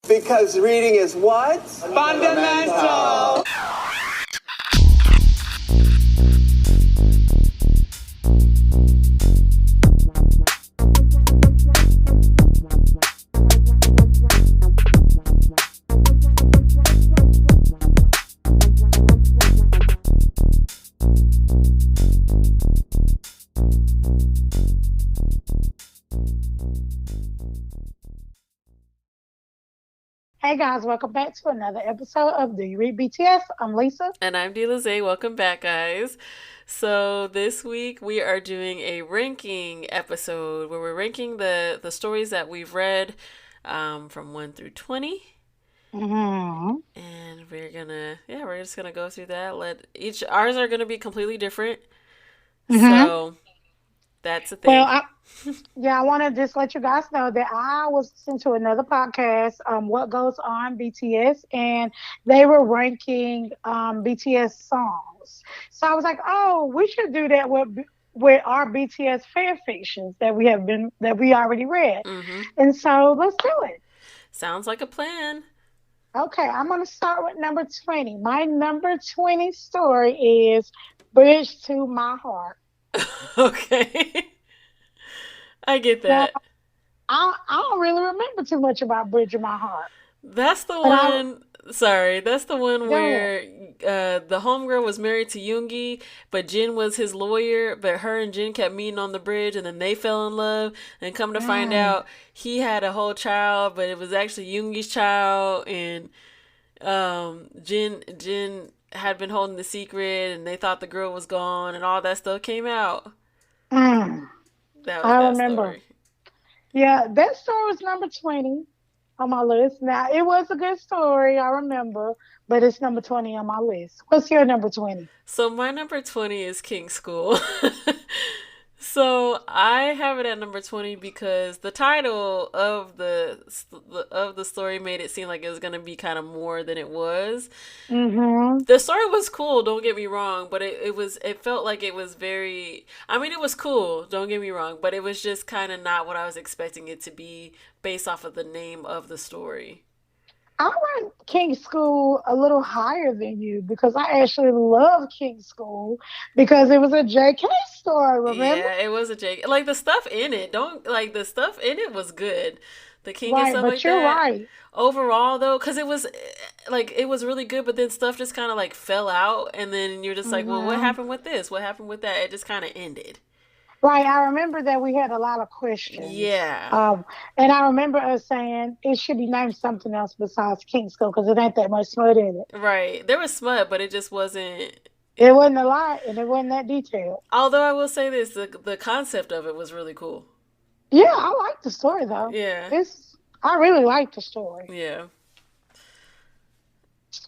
Because reading is what? Fundamental. Hey guys, welcome back to another episode of Do You Read BTS? I'm Lisa. And I'm Delize. Welcome back, guys. So this week we are doing a ranking episode where we're ranking the stories that we've read from 1 through 20. Mm-hmm. And we're just gonna go through that. Ours are gonna be completely different. Mm-hmm. So that's the thing. Well, I want to just let you guys know that I was listening to another podcast, What Goes On BTS, and they were ranking BTS songs. So I was like, oh, we should do that with our BTS fan fictions that we already read. Mm-hmm. And so let's do it. Sounds like a plan. Okay, I'm going to start with number 20. My number 20 story is Bridge to My Heart. Okay. I get that. Now, I don't really remember too much about Bridge to My Heart. That's the one. That's the one where the homegirl was married to Yoongi, but Jin was his lawyer. But her and Jin kept meeting on the bridge, and then they fell in love. And come to find out, he had a whole child, but it was actually Yoongi's child. And Jin had been holding the secret, and they thought the girl was gone, and all that stuff came out. I remember. Story. Yeah, that story was number 20 on my list. Now, it was a good story, I remember, but it's number 20 on my list. What's your number 20? So my number 20 is King's School. So I have it at number 20 because the title of the story made it seem like it was going to be kind of more than it was. Mm-hmm. The story was cool, don't get me wrong, but it felt like it was very, I mean, it was cool, don't get me wrong, but it was just kind of not what I was expecting it to be based off of the name of the story. I went King's School a little higher than you because I actually love King's School because it was a JK story, remember? Yeah, it was a JK. Like, the stuff in it was good. The king right, and stuff but like you're that. right. Overall, though, because it was really good, but then stuff just kind of like fell out, and then you're just like, well, what happened with this? What happened with that? It just kind of ended. Right, I remember that we had a lot of questions. Yeah. And I remember us saying it should be named something else besides King's School because it ain't that much smut in it. Right. There was smut, but it just wasn't. It wasn't a lot, and it wasn't that detailed. Although I will say this, the concept of it was really cool. Yeah, I like the story though. Yeah. I really like the story. Yeah.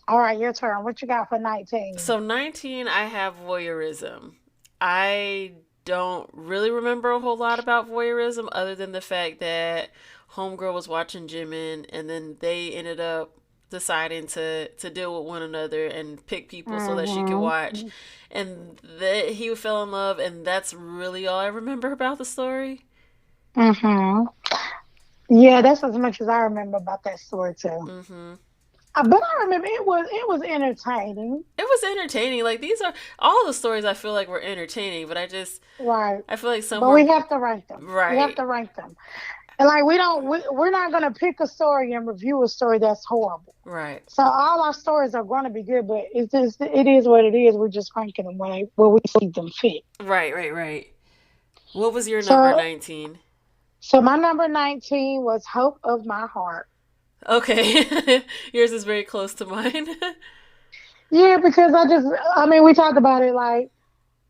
All right, your turn. What you got for 19? So 19, I have voyeurism. I don't really remember a whole lot about voyeurism other than the fact that homegirl was watching Jimin, and then they ended up deciding to deal with one another and pick people so that she could watch, and that he fell in love, and that's really all I remember about the story. Yeah, that's as much as I remember about that story too. But I remember it was entertaining. It was entertaining. Like, these are all the stories I feel like were entertaining, but I feel like some. But we have to rank them. Right. We have to rank them. And like we're not gonna pick a story and review a story that's horrible. Right. So all our stories are gonna be good, but it is what it is. We're just ranking them where we see them fit. Right. What was your number 19? So my number 19 was Hope of My Heart. Okay. Yours is very close to mine. Yeah, because we talked about it, like,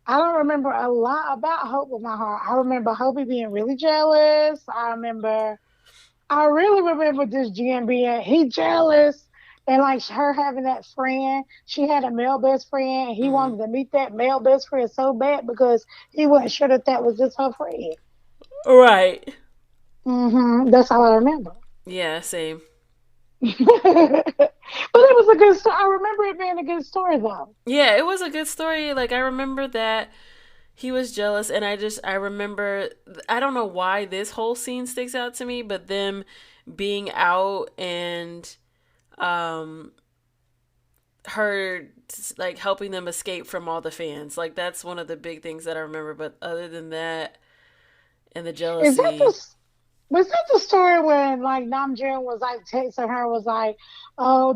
I don't remember a lot about Hope of My Heart. I remember Hopey being really jealous. I really remember this Jen being, he jealous. And like her having that friend, she had a male best friend, and he wanted to meet that male best friend so bad because he wasn't sure that was just her friend. Right. That's all I remember. Yeah, same. But it was a good story. I remember it being a good story, though. Yeah, it was a good story. Like, I remember that He was jealous, and I remember, I don't know why this whole scene sticks out to me, but them being out and um her like helping them escape from all the fans. Like that's one of the big things that I remember, but other than that and the Is that jealousy. the Was that the story when like Namjoon was like texting her was like, "Oh,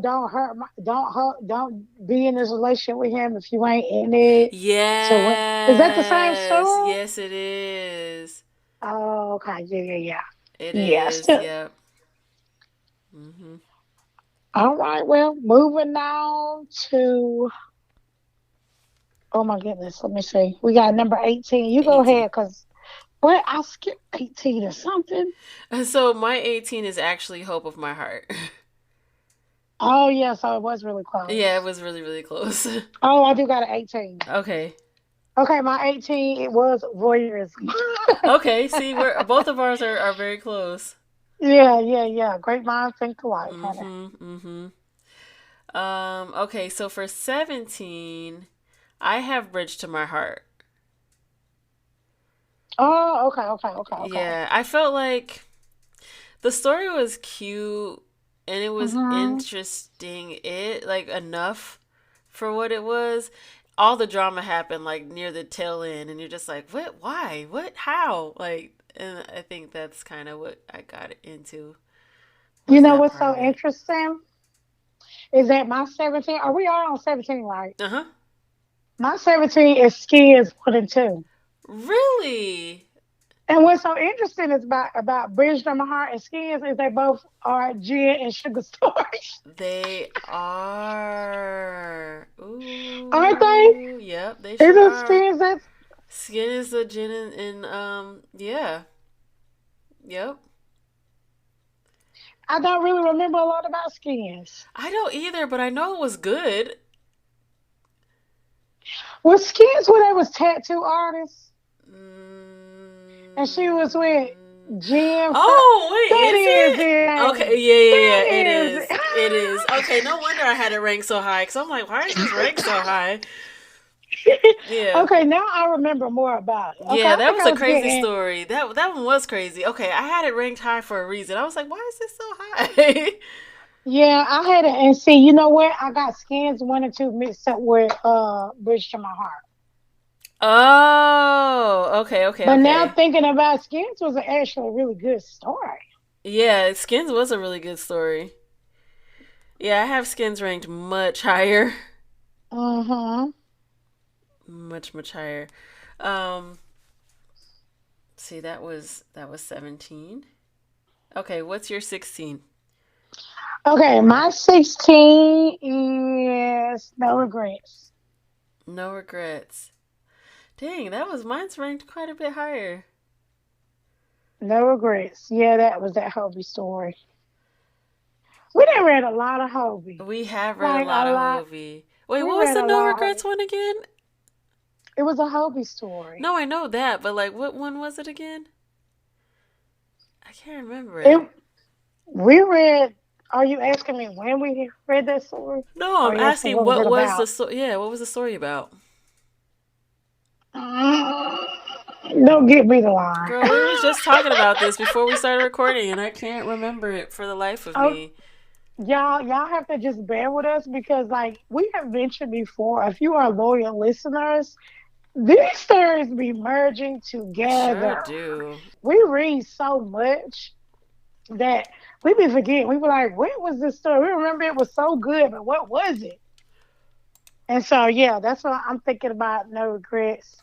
don't be in this relationship with him if you ain't in it." So is that the same Yes. story? Yes it is. Oh, okay, yeah, yeah, yeah, It yeah. is. Still, Yep. Mhm. all right. Well, moving on to oh my goodness, let me see. We got number 18. You go 18. ahead, cause what I skipped 18 or something. So my 18 is actually Hope of My Heart. Oh yeah, so it was really Yeah, it close. was really really close. Oh, I do got an 18. Okay. Okay, my 18 it was voyeurism. Okay, see, we're both of ours are very close. Yeah, yeah, yeah. Great minds think alike, honey. Mhm. Mhm. Okay, so for 17, I have Bridge to My Heart. Oh, okay, okay, okay, okay. Yeah, I felt like the story was cute and it was Mm-hmm. interesting. It like enough for what it was. All the drama happened like near the tail end, and you're just like, what? Why? What? How? Like, and I think that's kind of what I got into You was know that what's part so of it. interesting is that my 17. Are we all on 17, right? Uh huh. My 17 is skins 1 and 2. Really? And what's so interesting is about Bridge to My Heart and Skins is they both are gin and sugar stories, They are. aren't they? Ooh, yep, they sure Isn't are. Skins that Skin is the gin and yeah, yep. I don't really remember a lot about Skins. I don't either, but I know it was good. Was Skins when they was tattoo artists and she was with Mm. Jim? Oh, wait, That is is it? it. Okay, yeah, That yeah, it is is. it. It is. Okay, no wonder I had it ranked so high. Cause I'm like, why is this ranked so high? Yeah. Okay, now I remember more about it. Okay, Yeah, I that think was I a was crazy getting. story. That one was crazy. Okay, I had it ranked high for a reason. I was like, why is this so high? Yeah, I had it, and see, you know what? I got Skins 1 and 2 mixed up with Bridge to My Heart. Oh, okay, okay, But now okay. thinking about Skins was actually a really good story. Yeah, Skins was a really good story. Yeah, I have Skins ranked much higher. Mm-hmm. Much, much higher. Um, see, that was 17. Okay, what's your 16? Okay, my 16 is No Regrets. No regrets. Dang, that was mine's ranked quite a bit higher. No Regrets. Yeah, that was that Hobie story. We done read a lot of Hobie. We have read a Like lot a of lot. Hobie. Wait, We what was read the a no lot of regrets Hobie. one again? It was a Hobie story. No, I know that, but like, what one was it again? I can't remember it. It we read. Are you asking me when we read that story? No, Or I'm are you asking asking what was what it was the about? story? Yeah, what was the story about? Don't get me the line. Girl, we was just talking about this before we started recording, and I can't remember it for the life of Oh, me. y'all have to just bear with us because, like we have mentioned before, if you are loyal listeners, these stories be merging Sure together. do. We read so much that we be forgetting. We be like, "What was this story?" We remember it was so good, but what was it? And so, yeah, that's what I'm thinking about. No regrets.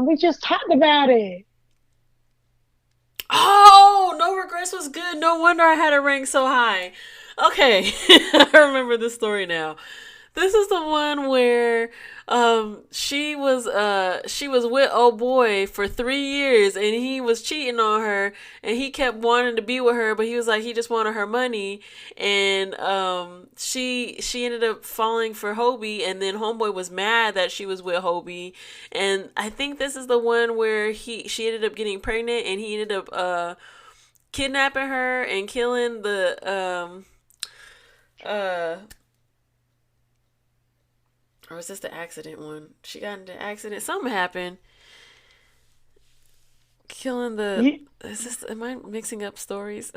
We just talked about it. Oh, no regrets was good. No wonder I had it ranked so high. Okay, I remember this story now. This is the one where she was with old boy for 3 years and he was cheating on her and he kept wanting to be with her, but he was like he just wanted her money, and she ended up falling for Hobie, and then homeboy was mad that she was with Hobie, and I think this is the one where she ended up getting pregnant and he ended up kidnapping her and killing the uh Or was this the accident one? She got into an accident. Something happened. Killing the. Is this? Am I mixing up stories?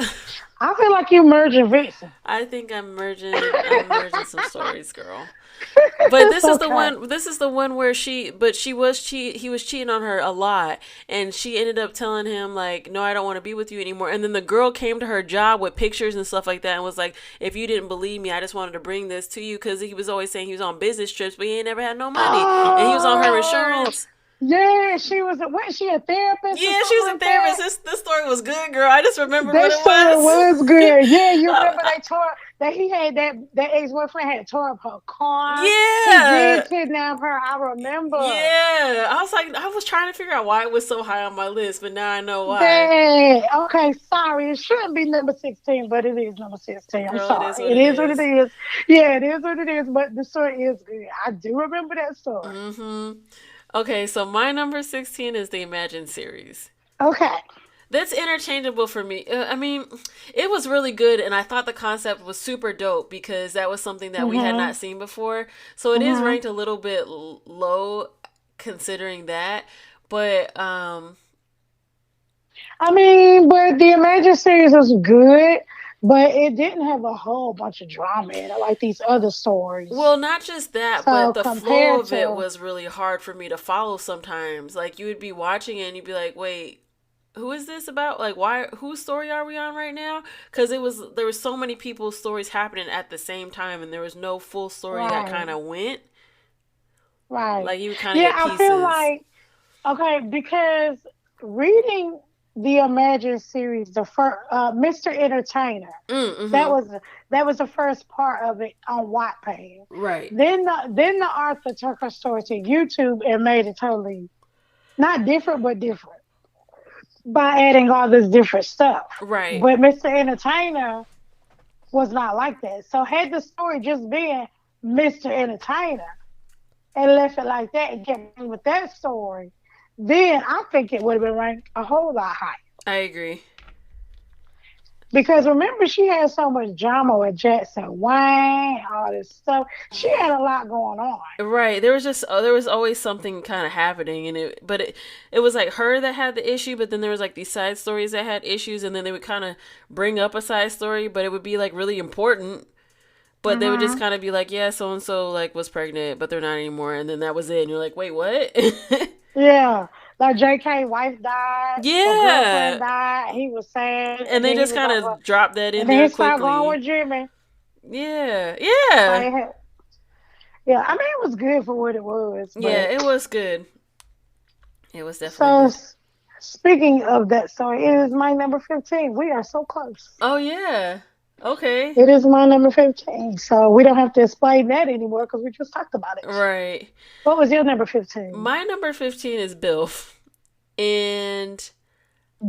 I feel like you merging Vixen. I think I'm merging. I'm merging some stories, girl. But this is the one. This is the one where she. But she was He was cheating on her a lot, and she ended up telling him like, "No, I don't want to be with you anymore." And then the girl came to her job with pictures and stuff like that, and was like, "If you didn't believe me, I just wanted to bring this to you," because he was always saying he was on business trips, but he ain't never had no money, and he was on her insurance. Yeah, she was. Was she a therapist? Yeah, she was a therapist. This story was good, girl. I just remember what it was. That story was good. Yeah, you remember they tore that he had that ex boyfriend had tore up her car. Yeah, he did kidnap her. I remember. Yeah, I was trying to figure out why it was so high on my list, but now I know why. Yeah. Okay, sorry, it shouldn't be number 16, but it is number 16. I'm sorry. It is what it is. Yeah, it is what it is. But the story is good. I do remember that story. Mm-hmm. Okay, so my number 16 is the Imagine series. Okay. That's interchangeable for me. I mean, it was really good, and I thought the concept was super dope because that was something that we had not seen before. So it is ranked a little bit low considering that. But, I mean, but the Imagine series was good. But it didn't have a whole bunch of drama in it, like these other stories. Well, not just that, but the flow of it was really hard for me to follow sometimes. Like, you would be watching it and you'd be like, wait, who is this about? Like, whose story are we on right now? Because there was so many people's stories happening at the same time, and there was no full story that kind of went. Right. Like, you would kind of get pieces. I feel like, okay, because reading the Imagine series, the first Mr. Entertainer. That was the first part of it on Wattpad. Right. Then the author took her story to YouTube and made it totally not different, but different by adding all this different stuff. Right. But Mr. Entertainer was not like that. So had the story just been Mr. Entertainer and left it like that and kept with that story, then I think it would have been ranked a whole lot higher. I agree. Because remember, she had so much drama with Jackson Wang, all this stuff. She had a lot going on. Right. There was always something kind of happening, and it was like her that had the issue, but then there was like these side stories that had issues, and then they would kind of bring up a side story, but it would be like really important. But they would just kind of be like, yeah, so and so like was pregnant, but they're not anymore, and then that was it. And you're like, wait, what? Yeah, like JK wife died. Yeah, girlfriend died. He was sad, and they just kind of dropped that in there quickly. Started going with Jimmy. Yeah. Yeah, I mean, it was good for what it was. But... Yeah, it was good. It was definitely good. Speaking of that story, it is my number 15. We are so close. Oh yeah. Okay. It is my number 15, so we don't have to explain that anymore because we just talked about it. Right. What was your number 15? My number 15 is BILF. And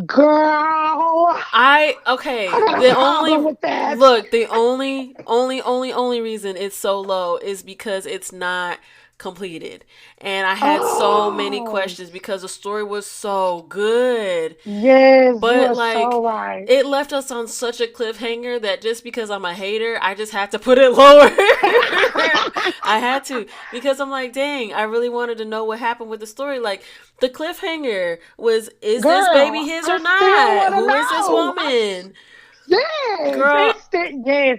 girl, the only reason it's so low is because it's not completed, and I had so many questions because the story was so good. Yes, but like so right. It left us on such a cliffhanger that just because I'm a hater, I just had to put it lower. I had to, because I'm like, dang, I really wanted to know what happened with the story. Like, the cliffhanger was, is this baby his or not? Who is this woman? Yes, girl,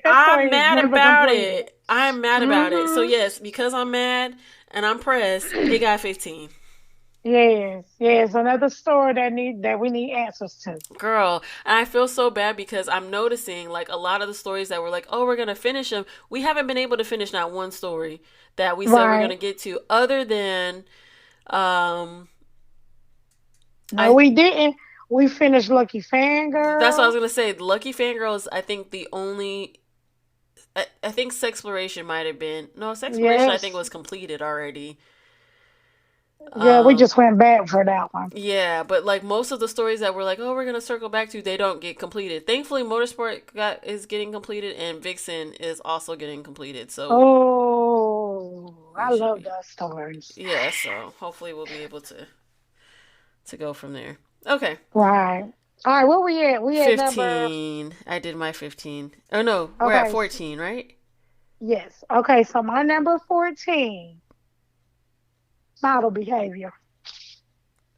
I'm mad about completed. it. I'm mad about it. So yes, because I'm mad and I'm pressed, it got 15. Yes, another story that we need answers to. Girl, and I feel so bad because I'm noticing like a lot of the stories that were like, oh, we're gonna finish them. We haven't been able to finish not one story that we said we're gonna get to, other than, we didn't. We finished Lucky Fangirl. That's what I was gonna say. Lucky Fangirl is, I think, the only. I think Sexploration might have been. No, Sexploration I think was completed already. Yeah, we just went back for that one. Yeah, but like most of the stories that we're like, oh, we're gonna circle back to, they don't get completed. Thankfully, Motorsport is getting completed, and Vixen is also getting completed. So, I love those stories. Yeah, so hopefully we'll be able to go from there. Okay. Right. All right, where we at? We at 15. I did my 15. Oh, no. We're at 14, right? Yes. Okay, so my number 14 model behavior.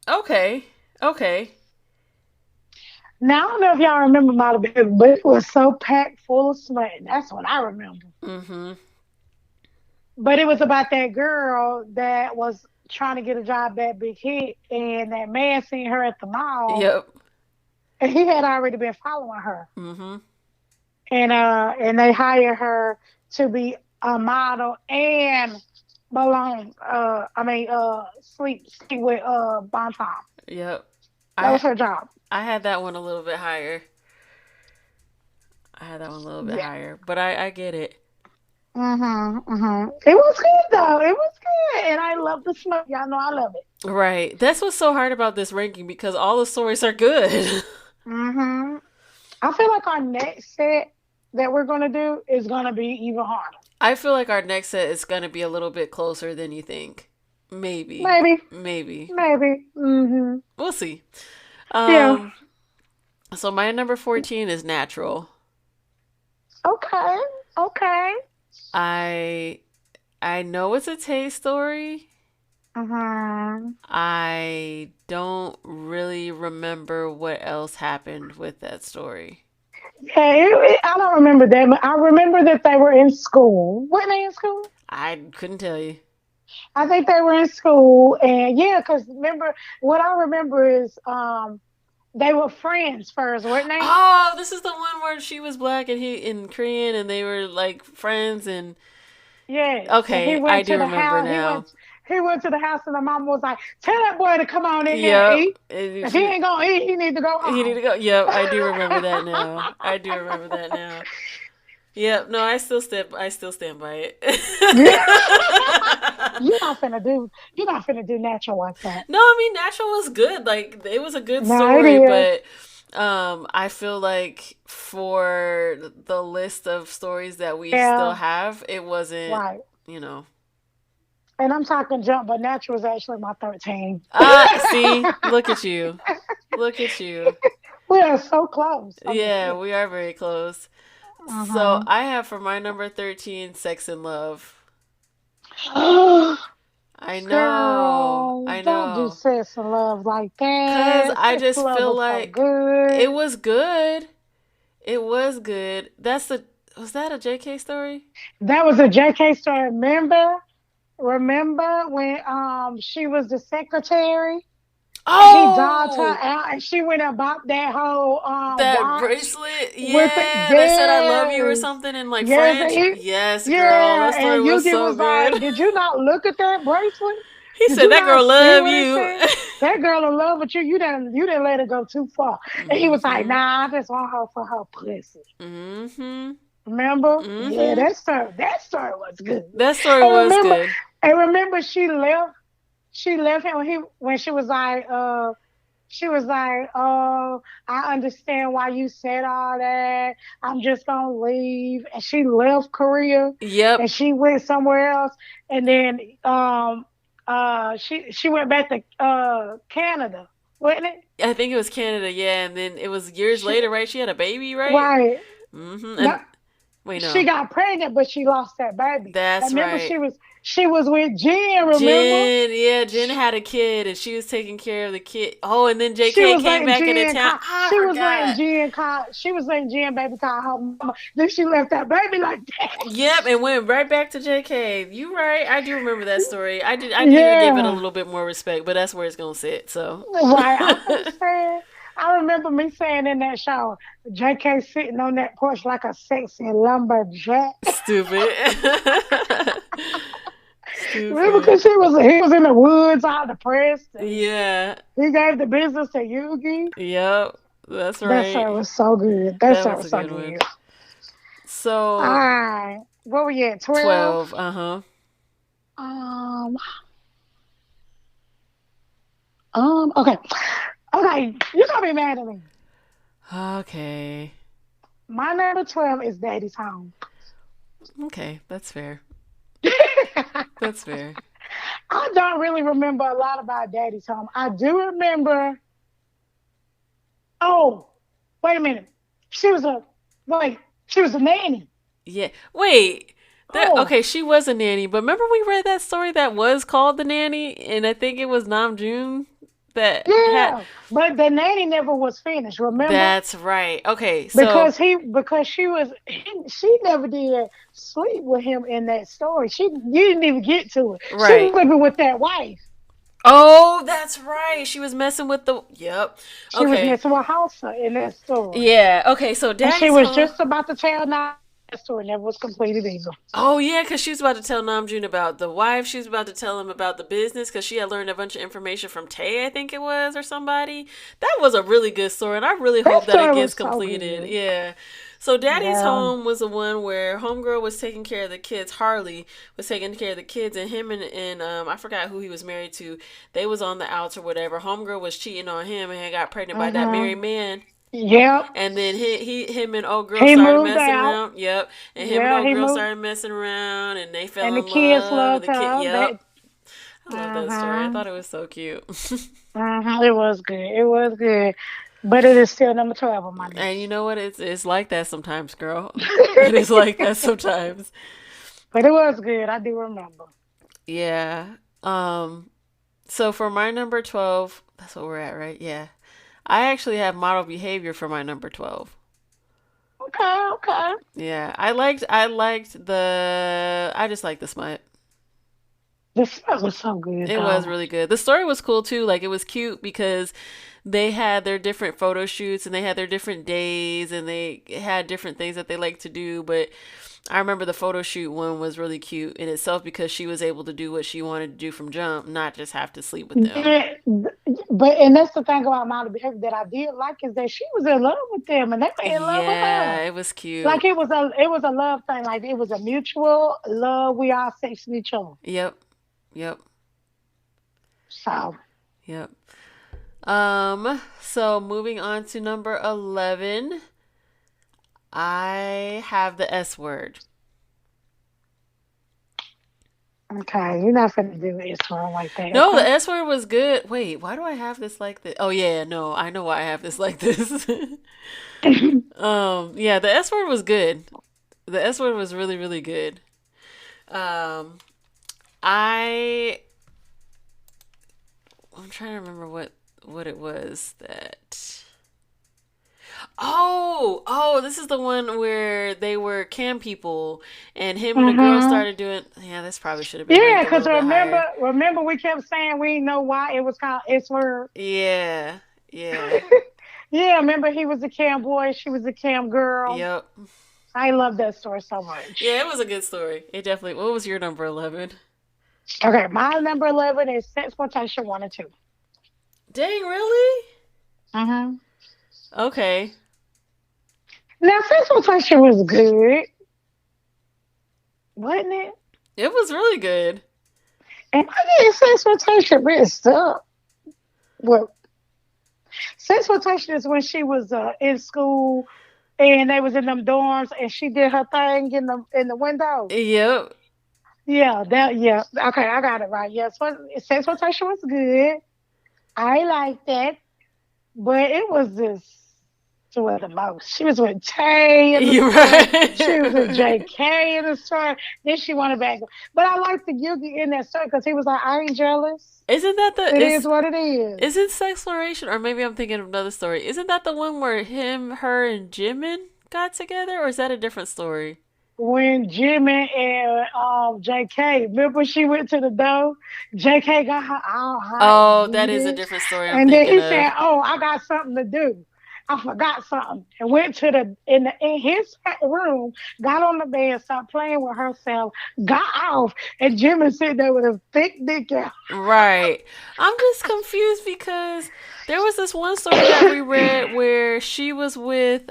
Okay. Okay. Now, I don't know if y'all remember model behavior, but it was so packed full of smut. That's what I remember. Mm-hmm. But it was about that girl that was trying to get a job at Big Hit, and that man seen her at the mall, Yep. and he had already been following her, Mm-hmm. and they hired her to be a model and sleep with Bon Tom. Yep. That I was her job. I had that one a little bit higher. I had that one a little bit Yeah. higher, but I get it. It was good though. It was good, and I love the smoke. Y'all know I love it. Right. That's what's so hard about this ranking because all the stories are good. hmm I feel like our next set that we're gonna do is gonna be even harder. I feel like our next set is going to be a little bit closer than you think. Maybe. Maybe, Maybe. maybe. We'll see. Yeah. Um so my number 14 is natural. Okay. Okay. I I know it's a taste story. Mm-hmm. I don't really remember what else happened with that story. Yeah, I don't remember that, but I remember that they were in school. Weren't they in school? I couldn't tell you. I think they were in school, and yeah, because remember what I remember is they were friends first, weren't they? Oh, this is the one where she was black and he in Korean and they were like friends and Yes. And he okay, I went do to the remember house. now. He went to the house, and the mama was like, "Tell that boy to come on in here and Yep. eat. And If he she ain't gonna eat, he need to go he need home." to go. Yep, I do remember that now. I do remember that now. Yep, no, I still stand by it. You're not finna do natural like that. No, I mean natural was good. Like it was a good No, it story, is. but I feel like for the list of stories that we still Yeah, have, it wasn't, right. you know. And I'm talking jump, but natural is actually my 13. See, look at you. Look at you. We are so close. I'm just Yeah, kidding. we are very close. So Uh-huh. I have for my number 13 Sex and Love. I know. Girl, I don't do know. sex and love like Cuz that. I Sex just and love feel was so like good. it was good. It was good. Was that a JK story? That was a JK story. Remember when she was the secretary and he dogged her Oh, out and she went and bought that whole that watch bracelet. with it? Yeah, that said I love you or Yes. something in like Yes, French. Yes, girl. yeah, That story and was Yugi so was good. like, "Did you not look at that bracelet? He Did said you that not girl see love what it you. said? That girl in love with you. You didn't let her go too far." And he was like, Mhm. "Nah, I just want her for her pussy." Mhm. Remember? Yeah, Mhm. that story was good. That story And was remember, good. she left him when she was like, "Oh, I understand why you said all that. I'm just gonna leave." And she left Korea Yep. and she went somewhere else. And then she went back to Canada, wasn't it? I think it was Canada, yeah, and then it was years She later, right? She had a baby, right? right. Mhm. No, And wait, she no. got pregnant, but she lost that baby. That's And remember, right. she was with Jen. Remember, Jen, yeah, Jen she, had a kid and she was taking care of the kid. Oh, and then she JK was came letting back into Jen town. call. I forgot. She was letting Jen baby call her mama. Then she left that baby like that. Yep, and went right back to JK. You right. I do remember that story. I need to give it a Yeah, little bit more respect, but that's where it's gonna sit. So right. I kept saying. I remember me saying in that shower, JK sitting on that porch like a sexy lumberjack. stupid. Remember, Stupid. because he was in the woods all depressed, and Yeah. he gave the business to Yugi. Yep. That's That right. story was so good. That That story was was a so good one. good. All So right. What were you at? 12? 12. Uh huh. Um, okay. Okay. You're gonna be mad at me. Okay. My number 12 is Daddy's Home. Okay. That's fair. I That's fair. don't really remember a lot about Daddy's Home. I do remember. Oh, wait a minute. She was a wait. She was a nanny. Yeah. Wait. Oh, Okay, she was a nanny, but remember we read that story that was called The Nanny, and I think it was Namjoon that had. yeah. But the nanny never was finished. Remember? That's right. Okay, so Because she never did sleep with him in that story. You didn't even get to it. She was right. living with that wife. Oh, that's right. She was messing with the. Yep. She was Okay. messing with Hausa in that story. Yeah. Okay. So And she Daddy's was home. just about to tell now that story never was completed either. Oh yeah, because she was about to tell Namjoon about the wife. She was about to tell him about the business because she had learned a bunch of information from Tay, I think it was, or somebody. That was a really good story, and I really That hope that it story gets was so completed. good. Yeah. So Daddy's Yeah. home was the one where Homegirl was taking care of the kids. Harley was taking care of the kids, and him and I forgot who he was married to. They was on the outs or whatever. Homegirl was cheating on him and had got pregnant by that married Mm-hmm. man. Yep. And then him and old girl He started moved messing out. around. Yep. And him and Yeah, old he girl moved. started messing around, and they fell And the in kids love. And loved the kid, her. yep. I love that story. I Uh-huh. thought it was so cute. It was good. It was good. But it is still number 12 on my And you list. know what? It's like that sometimes, girl. It is like that sometimes. But it was good. I do remember. Yeah. So for my number 12, that's what we're at, right? Yeah. I actually have model behavior for my number 12. Okay, okay. Yeah. I just liked the smut. The smell was so good, It was though. really good. The story was cool too. Like it was cute because they had their different photo shoots and they had their different days and they had different things that they like to do. But I remember the photo shoot one was really cute in itself because she was able to do what she wanted to do from jump, not just have to sleep with them. Yeah, but and that's the thing about model behavior that I did like is that she was in love with them and they were in love with Yeah, her. it was cute. Like it was a love thing. Like it was a mutual love. We all sexing each other. Yep. Yep. So Yep. So moving on to number 11, I have the S word. okay, you're not finna do this one like that, No, the okay? S word was good. Wait, why do I have this like this? Oh yeah, no, I know why I have this like this. Yeah, the S word was good. The S word was really, really good. Um, I I'm trying to remember what it was that. Oh, this is the one where they were cam people, and him and the girl hmm started doing. Yeah, this probably should have been Yeah, ranked a because little bit remember, higher. remember we kept saying we didn't know why it was called S word. Yeah, yeah, Yeah, remember he was a cam boy, she was a cam girl. yep. I love that story so Yeah, much. it was a good story. It definitely. What was your number 11? Okay, my number 11 is Transportation 1 and 2. Dang, really? Mm-hmm. Okay. Now, Transportation was good, wasn't it? It was really good. And I get Transportation messed up. Well, Transportation is when she was in school and they was in them dorms and she did her thing in the window. Yep. Yeah. Okay, I got it right. Yes, Transportation was good. I liked that. But it was just two of the most. She was with Tay in the You're story. She was with right. JK in the story. Then she wanted back. But I liked the Yugi in that story because he was like, I ain't jealous. Isn't that It the is what it is. is it Sexploration, or maybe I'm thinking of another story? Isn't that the one where him, her, and Jimin got together, or is that a different story? When Jimmy and JK, remember she went to the door? JK got her all hot and Oh, that is a heated. different story I'm And then thinking he said, of. oh, I got something to do. I forgot something. And went to in his room, got on the bed, started playing with herself, got off, and Jimmy sitting there with a thick dick out. Right. I'm just confused because there was this one story that we read where she was with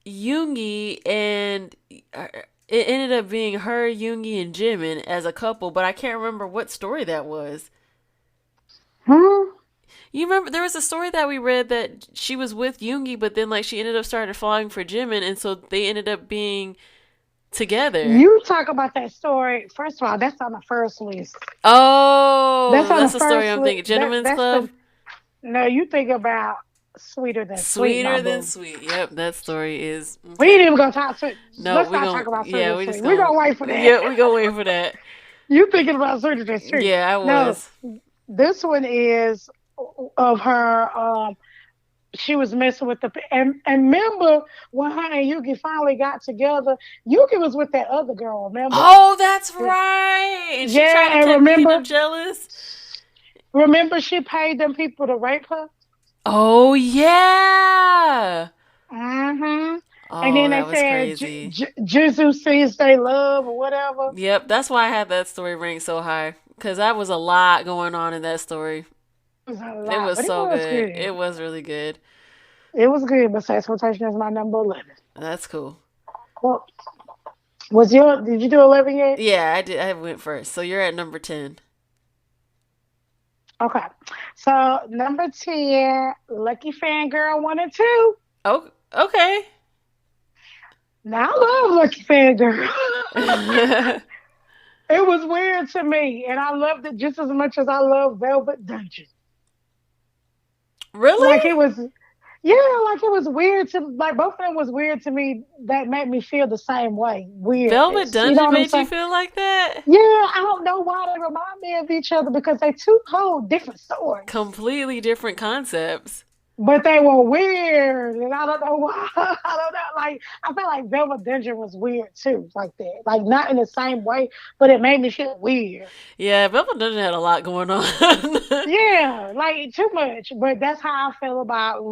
Yoongi, and it ended up being her, Yoongi, and Jimin as a couple, but I can't remember what story that was. Hmm? You remember there was a story that we read that she was with Yoongi, but then like she ended up started falling for Jimin, and so they ended up being together. You talk about that story. First of all, that's on the first list. That's Oh, on that's the the story first I'm list. thinking. Gentlemen's That's Club. the no. You think about Sweeter than sweet, my Sweeter than boo. sweet. Yep, that story is We ain't okay. even gonna talk to. No, Let's we not gon' talk about sweeter yeah, than we just sweet. We're gonna gonna wait for that. yeah, we gonna wait for that. You thinking about sweeter than sweet? Yeah, I No, was. this one is of her. She was messing with the and remember when her and Yuki finally got together. Yuki was with that other girl. Remember? Oh, that's right. And she tried Yeah, to and keep making him jealous. remember she paid them people to rape her. Oh yeah. Mm-hmm. And Oh, then they that was said crazy. Jesus sees they love or whatever. Yep, that's why I had that story ranked so high. Cause that was a lot going on in that story. It was a It lot, was but it so was good. good. It was really good. It was good. But Transportation is my number 11. That's cool. Well, did you do 11 yet? Yeah, I did. I went first. So you're at number 10. Okay. So number 10, Lucky Fangirl 1 and 2. Oh, okay. Now I love Lucky Fangirl. It was weird to me, and I loved it just as much as I love Velvet Dungeon. Like Really? it was, yeah, like it was weird to like both of them was weird to me. That made me feel the same way, Velvet weirdness. You know Dungeon what I'm made you saying? feel like that? Yeah, I don't know why they remind me of each other because they two whole different stories. Completely different concepts. But they were weird, and I don't know why. I don't know. Like I feel like Velvet Dungeon was weird too, like that. Like not in the same way, but it made me feel weird. Yeah, Velvet Dungeon had a lot going on. Yeah, like too much. But that's how I feel about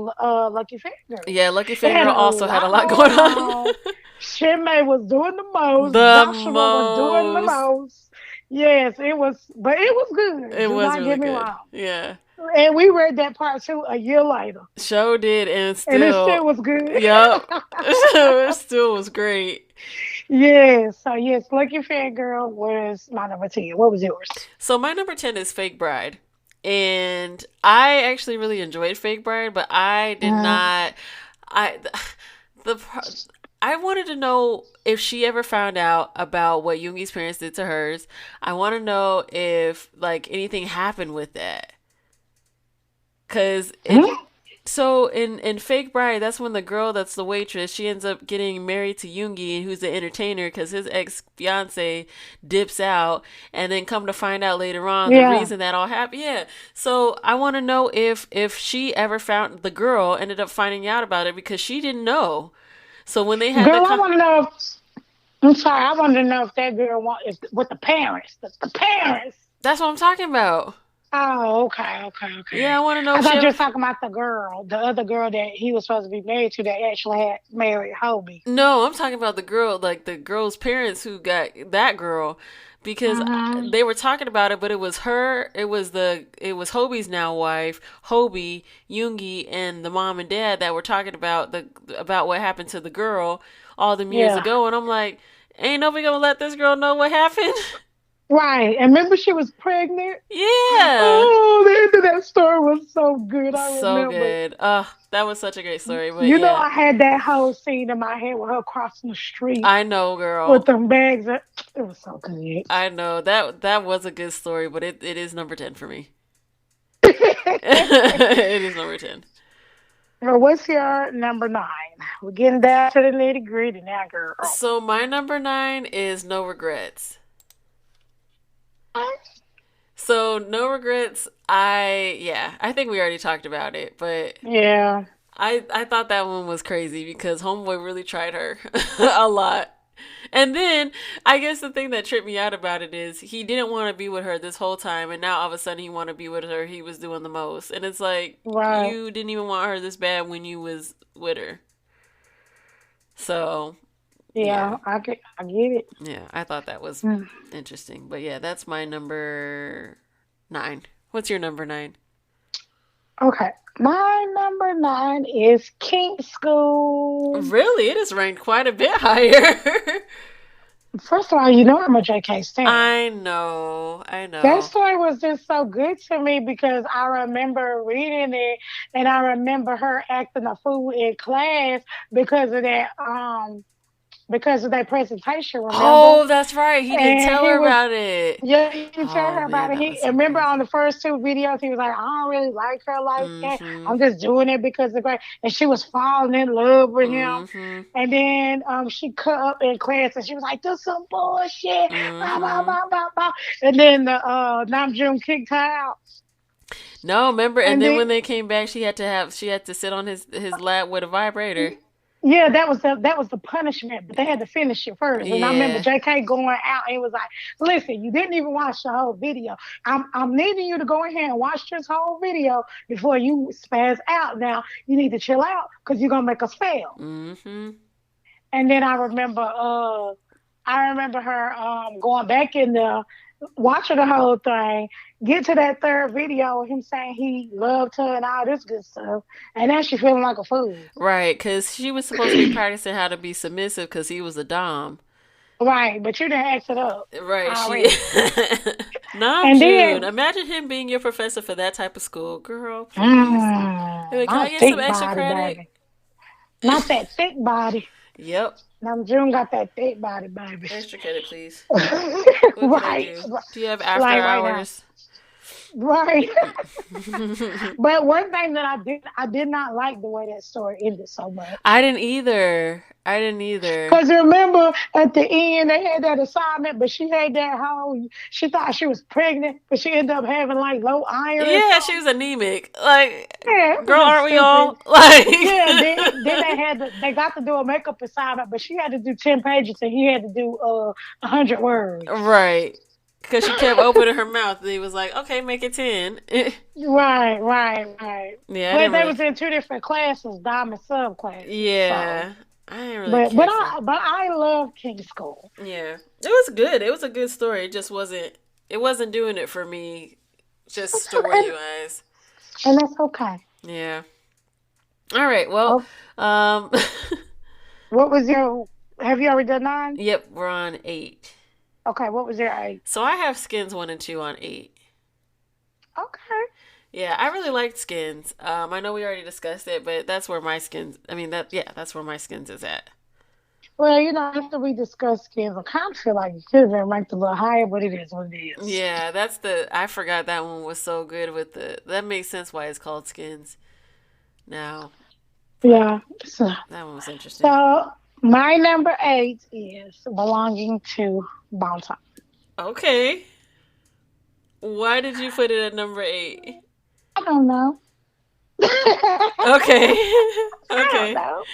Lucky Fangirl. Yeah, Lucky They had Fangirl a also had a lot lot going going on. on. Shinmei was doing the most. The Joshua was doing the most. most. Yes, it was, but it was good. It Do was not really get me good. wrong. Yeah. And we read that part too a year later, Show did, and and it still, still was good. yep. It still was great. Yes, so yes, Lucky Fangirl was my number 10. What was yours? So my number 10 is Fake Bride. And I actually really enjoyed Fake Bride, but I did Mm, not. I the I wanted to know if she ever found out about what Yoongi's parents did to hers. I want to know if like anything happened with that. Cause it mm, so in Fake Bride, that's when the girl that's the waitress, she ends up getting married to Yoongi, who's the entertainer, because his ex fiance dips out, and then come to find out later on the yeah. reason that all happened. Yeah. So I want to know if she ever found the girl ended up finding out about it because she didn't know. So when they had the Girl, I want to know. I'm sorry, I wanted to know if that girl if with the parents, the parents. that's what I'm talking about. Oh, okay, okay, Yeah, I okay. want to know I if she thought you ever. were talking about the girl, the other girl that he was supposed to be married to that actually had married Hobie. No, I'm talking about the girl, like the girl's parents who got that girl, because Mm-hmm. they were talking about it, but it was her, it was Hobie's now wife, Hobie, Yoongi, and the mom and dad that were talking about about what happened to the girl all them years Yeah. ago, and I'm like, ain't nobody gonna let this girl know what happened? Right. And remember she was pregnant? Yeah, Oh, the end of that story was so good. I so remember. good. That was such a great story, but You know, yeah, I had that whole scene in my head with her crossing the street I know, with girl. them bags. It was so good. I know that was a good story, but it is number 10 for me. It is number 10. Well, what's your number 9? We're getting down to the nitty gritty now, girl. So my number 9 is No Regrets. So No Regrets, I think we already talked about it, but Yeah. I thought that one was crazy because Homeboy really tried her a lot. And then I guess the thing that tripped me out about it is he didn't want to be with her this whole time, and now all of a sudden he want to be with her. He was doing the most, and it's like Right. you didn't even want her this bad when you was with her. So yeah, Yeah, I get it. yeah, I thought that was Mm. interesting. But yeah, that's my number 9. What's your number 9? Okay. My number 9 is Kink School. Really, it is ranked quite a bit higher. First of all, you know I'm a JK stan. I know, I That know. story was just so good to me because I remember reading it and I remember her acting a fool in class because of that because of their presentation, remember? Oh, that's right. He didn't And tell he her was, about it. yeah, he didn't tell Oh her man, about it. that He was and so remember on crazy. the first two videos, he was like, I don't really like her like that. Mm-hmm. I'm just doing it because of great. And she was falling in love with him. Mm-hmm. And then she cut up in class and she was like, this some bullshit. Blah, blah, Mm-hmm. blah, blah, blah. And then the Namjoon kicked her out. No, remember, and And then then when they came back, she had to sit on his lap with a vibrator. yeah, that was the punishment, but they had to finish it first. And I remember Yeah. JK going out and he was like, "Listen, you didn't even watch the whole video. I'm needing you to go ahead and watch this whole video before you spaz out. Now you need to chill out because you're gonna make us fail." Mm-hmm. And then I remember her going back in there, watching the whole thing, get to that third video of him saying he loved her and all this good stuff, and now she feeling like a fool. Right, because she was supposed to be practicing how to be submissive because he was a dom. Right, but you didn't ask it up Right, she. already. Nam And June. then, Imagine him being your professor for that type of school. Girl, please. Hey, wait, can my I get some thick extra body, credit? baby. Not that thick body. Yep. Nam June got that thick body, baby. Extra credit, please. What can I Right, do? Do you have after like right now. hours? Right. But one thing that I did not like the way that story ended so much. I didn't either. I didn't either. Because remember at the end they had that assignment, but she had that whole she thought she was pregnant, but she ended up having like low iron or Yeah, she something. was anemic. Like, Yeah, it was girl, just aren't we stupid. all? Like, Yeah, then they got to do a makeup assignment, but she had to do 10 pages and he had to do 100 words. right. Because she kept opening her mouth. And he was like, okay, make it 10. Right, right, right. Yeah, I But didn't they really. was in two different classes, dime and sub classes. So, Yeah, I didn't really but care but for. I love King School. Yeah, it was good. It was a good story. It just wasn't. It wasn't doing it for me. Just story And, wise. and that's okay. Yeah. All right. Well. Oh, Um. what was your? Have you already done 9? Yep. We're on 8. Okay, what was your 8? So I have Skins 1 and 2 on 8. Okay. Yeah, I really liked Skins. I know we already discussed it, but that's where my Skins. I mean that. Yeah, that's where my Skins is at. Well, after we discussed skins, I kind of feel like it could have been ranked a little higher, but it is what it is. Yeah, that's the. I forgot that one was so good with the. That makes sense why it's called Skins now. But Yeah. So, that one was interesting. so my number 8 is belonging to Bonton. Okay. Why did you put it at number 8? I don't know. Okay. I don't Okay. know.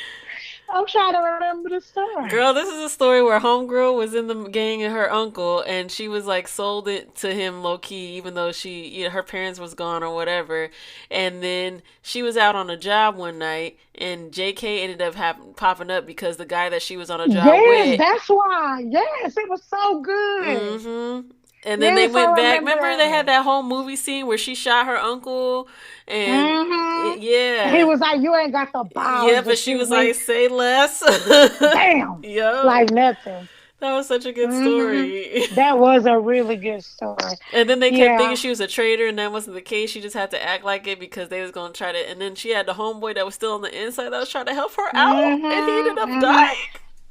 I'm trying to remember the story. Girl, this is a story where homegirl was in the gang and her uncle, and she was like sold it to him low key, even though her parents was gone or whatever. And then she was out on a job one night, and JK ended up popping up because the guy that she was on a job Yes, with. that's why. Yes, it was so good. Mm-hmm. And then they Yes, went I back. remember Remember they had that. that whole movie scene where she shot her uncle, and Mm-hmm. He yeah. was like, "You ain't got the Yeah, balls to but she shoot was me." like, say less. Damn, Yo, like nothing. that was such a good Hmm. story. That was a really good story. And then they kept thinking Yeah. she was a traitor, and that wasn't the case. She just had to act like it because they was gonna try to. And then she had the homeboy that was still on the inside that was trying to help her out, and he ended Hmm. up Hmm. dying.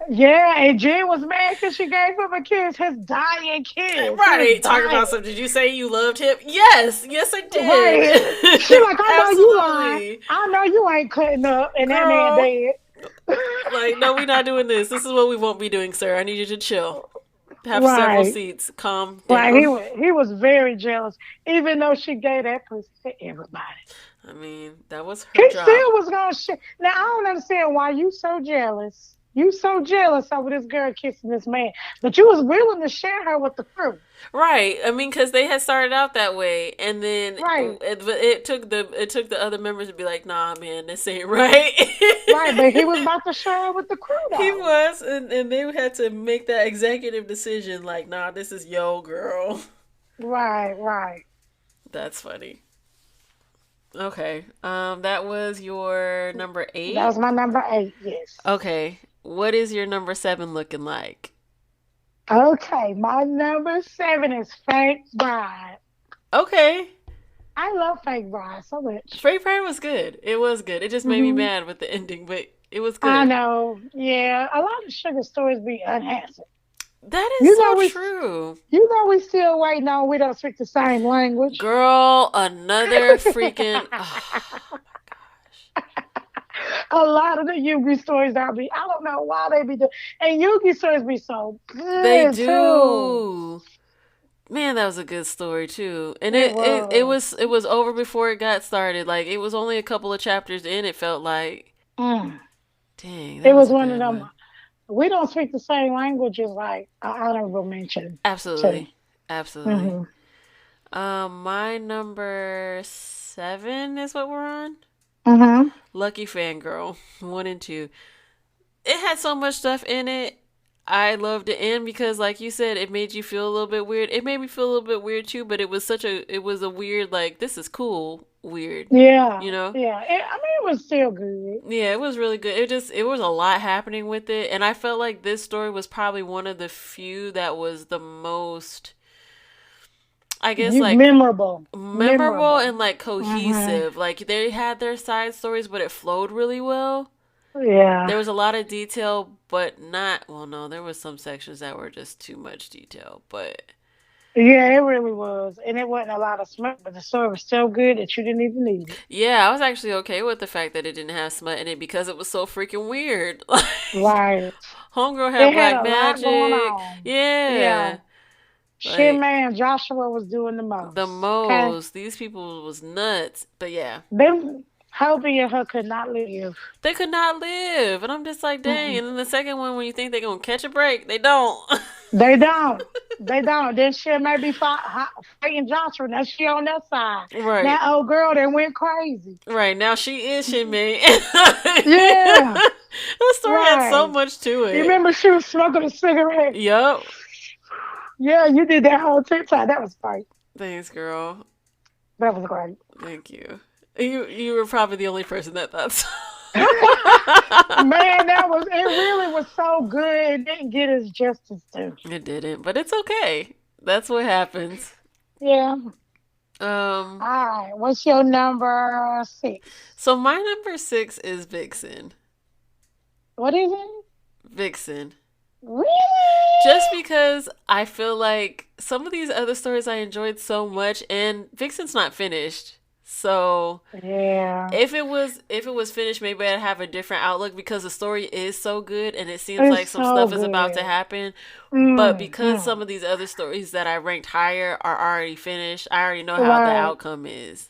Yeah, and Jen was mad because she gave him a kiss. His dying kiss. He was Right, talking dying. about some. Did you say you loved him? Yes, yes, I Right. She did. like, I know you lying. Absolutely, I know you ain't cutting up, and that man girl. dead. Like, no, we're not doing this. This is what we won't be doing, sir. I need you to chill. Have several Right. seats. Calm Like down. he was very jealous, even though she gave that pussy to everybody. I mean, that was her He job. still was gonna shit. Now I don't understand why you so jealous. You so jealous over this girl kissing this man, but you was willing to share her with the crew. Right. I mean, because they had started out that way, and then Right, it took the other members to be like, "Nah, man, this ain't right." right. But he was about to share her with the crew He though. was, and they had to make that executive decision, like, "Nah, this is yo girl." Right, right. That's funny. Okay. That was your number That 8. was my number 8. Yes. Okay. What is your number 7 looking like? Okay, my number 7 is Fake Bride. Okay. I love Fake Bride so much. Freight Pride was good. It was good. It just made me Hmm. mad with the ending, but It was good. I know. Yeah, a lot of sugar stories be unanswered. That is You so know we, true. we still waiting on. We don't speak the same language. Girl, another freaking. Oh my gosh. A lot of the Yugi stories I be. I don't know why they be doing. And Yugi stories be so They good too. do. Man, that was a good story too. And It it was. was over before it got started. Like it was only a couple of chapters in, it felt like. Mm. Dang, It that was was a one of good them. one. We don't speak the same language as like an honorable mention to. Absolutely. Absolutely. Hmm. My number 7 is what we're on. Hmm. Lucky Fangirl 1 and 2. It had so much stuff in it. I loved the end because, like you said, it made you feel a little bit weird. It made me feel a little bit weird too, but it was a weird, like, this is cool, weird, Yeah, you know? yeah. I mean, it was still good. Yeah, it was really good. It was a lot happening with it, and I felt like this story was probably one of the few that was the most, I guess, like, Memorable, memorable memorable. and like Hmm. cohesive. Like they had their side stories, but it flowed really well. Yeah, There was a lot of detail, but not, well, no, there was some sections that were just too much detail, but yeah. It really was, and it wasn't a lot of smut, but the story was so good that you didn't even need it. yeah, I was actually okay with the fact that it didn't have smut in it because it was so freaking weird. Like, Right. Homegirl had It had black a lot going magic. on. Yeah. Yeah. Shit, Like man, Joshua was doing the the most. Okay, most. These people was nuts. But yeah. them Hobie and her could not live. They could not live. And I'm just like, dang. Mm-mm. And then the second one, when you think they're going to catch a break, they don't. They don't. They don't. Then she may be fighting Joshua. Now she on that side. Right. That old girl that went crazy. Right. Now she is Shinmei. Yeah, The story had so right. much to You it. remember she was smoking a cigarette? Yup. Yeah, you did that whole TikTok. That was great. Thanks, girl. That was great. Thank you. You were probably the only person that thought so. Man, it really was so good. It didn't get its justice due. It didn't, but it's okay. That's what happens. Yeah. Um, All right. What's your number 6? so my number 6 is Vixen. What is it? Vixen. Just Really? because I feel like some of these other stories I enjoyed so much, and Vixen's not finished. So Yeah. if it was finished, maybe I'd have a different outlook because the story is so good and it seems like It's some so stuff is about to good. happen. But Mm, because mm. some of these other stories that I ranked higher are already finished, I already know how the Right. outcome is.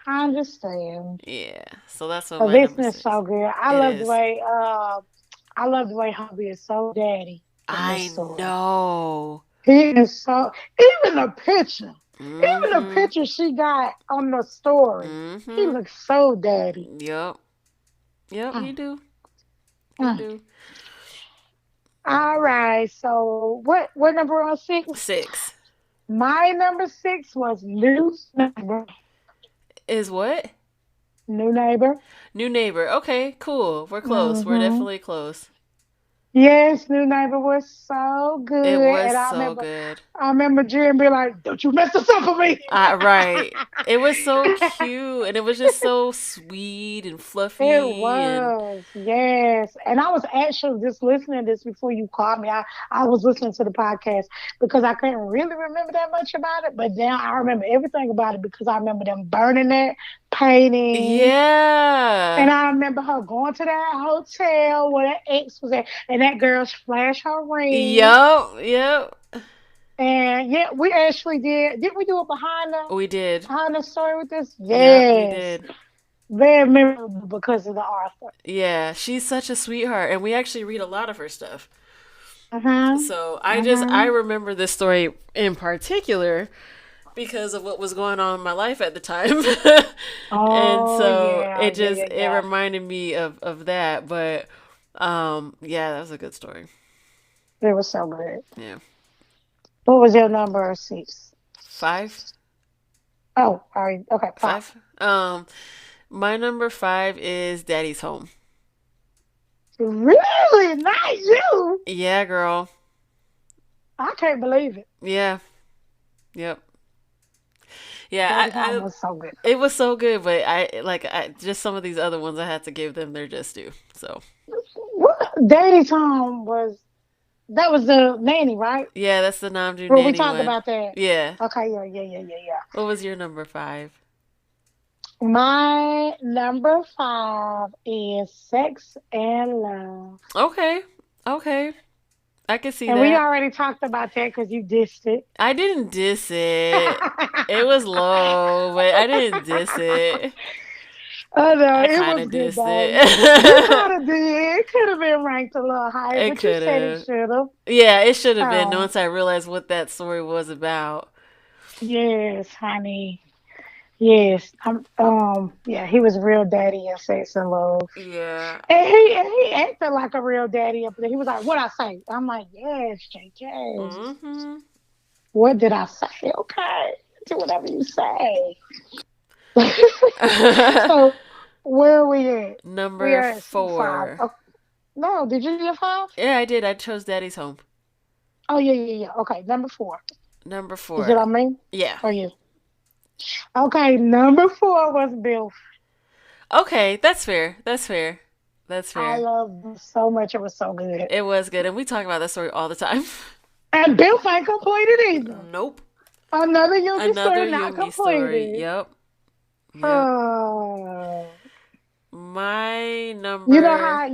I understand. Yeah. So that's what But my this number is 6. so good. It is. I love the way Hubby is so daddy in this I story. know. He is so even the picture. Even the Mm-hmm. picture she got on the story. He Mm-hmm. looks so daddy. Yep. Yep, he Mm, do. He mm. do. All right. So what number on 6? 6. My number 6 was new neighbor. Is what? New neighbor. New neighbor. Okay, cool. We're close. We're Hmm. definitely close. Yes, new neighbor was so It good. was And so good. I remember Jen be like, "Don't you mess this up for me." Right. It was so cute and it was just so sweet and It fluffy and was, yes. And I was actually just listening to this before you called me. I was listening to the podcast because I couldn't really remember that much about it. But now I remember everything about it because I remember them burning it, painting. And yeah. I remember her going to that hotel where that ex was at, and that girl flashed her ring. Yep. Yep. And yeah, we actually did. Did we do it We did. behind the story with this? Yep, we Yes, did. very memorable because of the author. Yeah, she's such a sweetheart and we actually read a lot of her stuff. Mhm. So I Mhm. remember this story in particular because of what was going on in my life at the time. And Oh so yeah, yeah, yeah, it yeah. reminded me of that. But yeah, that was a good story. It was so good. Yeah. What was your number 6? 5? Oh, all right. Okay, 5. 5? My number 5 is Daddy's Home. Really? Not you? Yeah, girl. I can't believe it. Yeah. Yep. Yeah, Daddy's Home was so good. it was so good, but I just some of these other ones I had to give them their just due. So What? Daddy's Home was that was the nanny, right? yeah, that's the Namju Well, we Nanny talked one. about that. Yeah. Okay, yeah. What was your number 5? My number 5 is Sex and Love. Okay. Okay. I can see And we that. already talked about that because you dissed it. I didn't diss it. It was low, but I didn't diss it. Oh no, I it kind was of good dissed though. You it. kind of did. It could have been ranked a little higher, It but you could said it have. should have. Yeah, it should have been Oh, once I realized what that story was about. yes, honey. Yes. Yeah, he was real daddy in Sex and Love. Yeah. And he acted like a real daddy up there. He was like, "What I say?" I'm like, "Yes, JJ. Mm-hmm. What did I say? Okay, do whatever you say." So where are we at? We Number are at 5. 4. Oh, no, did you get 5? Yeah, I did. I chose Daddy's Home. Oh yeah. Okay, number 4. Number Is it 4. on me Yeah. or you? Okay, number 4 was Bill. Okay, that's fair. That's fair. That's I fair. love Bill so much. It was so good. It was good, and we talk about that story all the time. And Bill ain't completed either. Nope. Another Yogi Another story not Yoongi story. completed. Yep. Yep. Oh. My You know number. how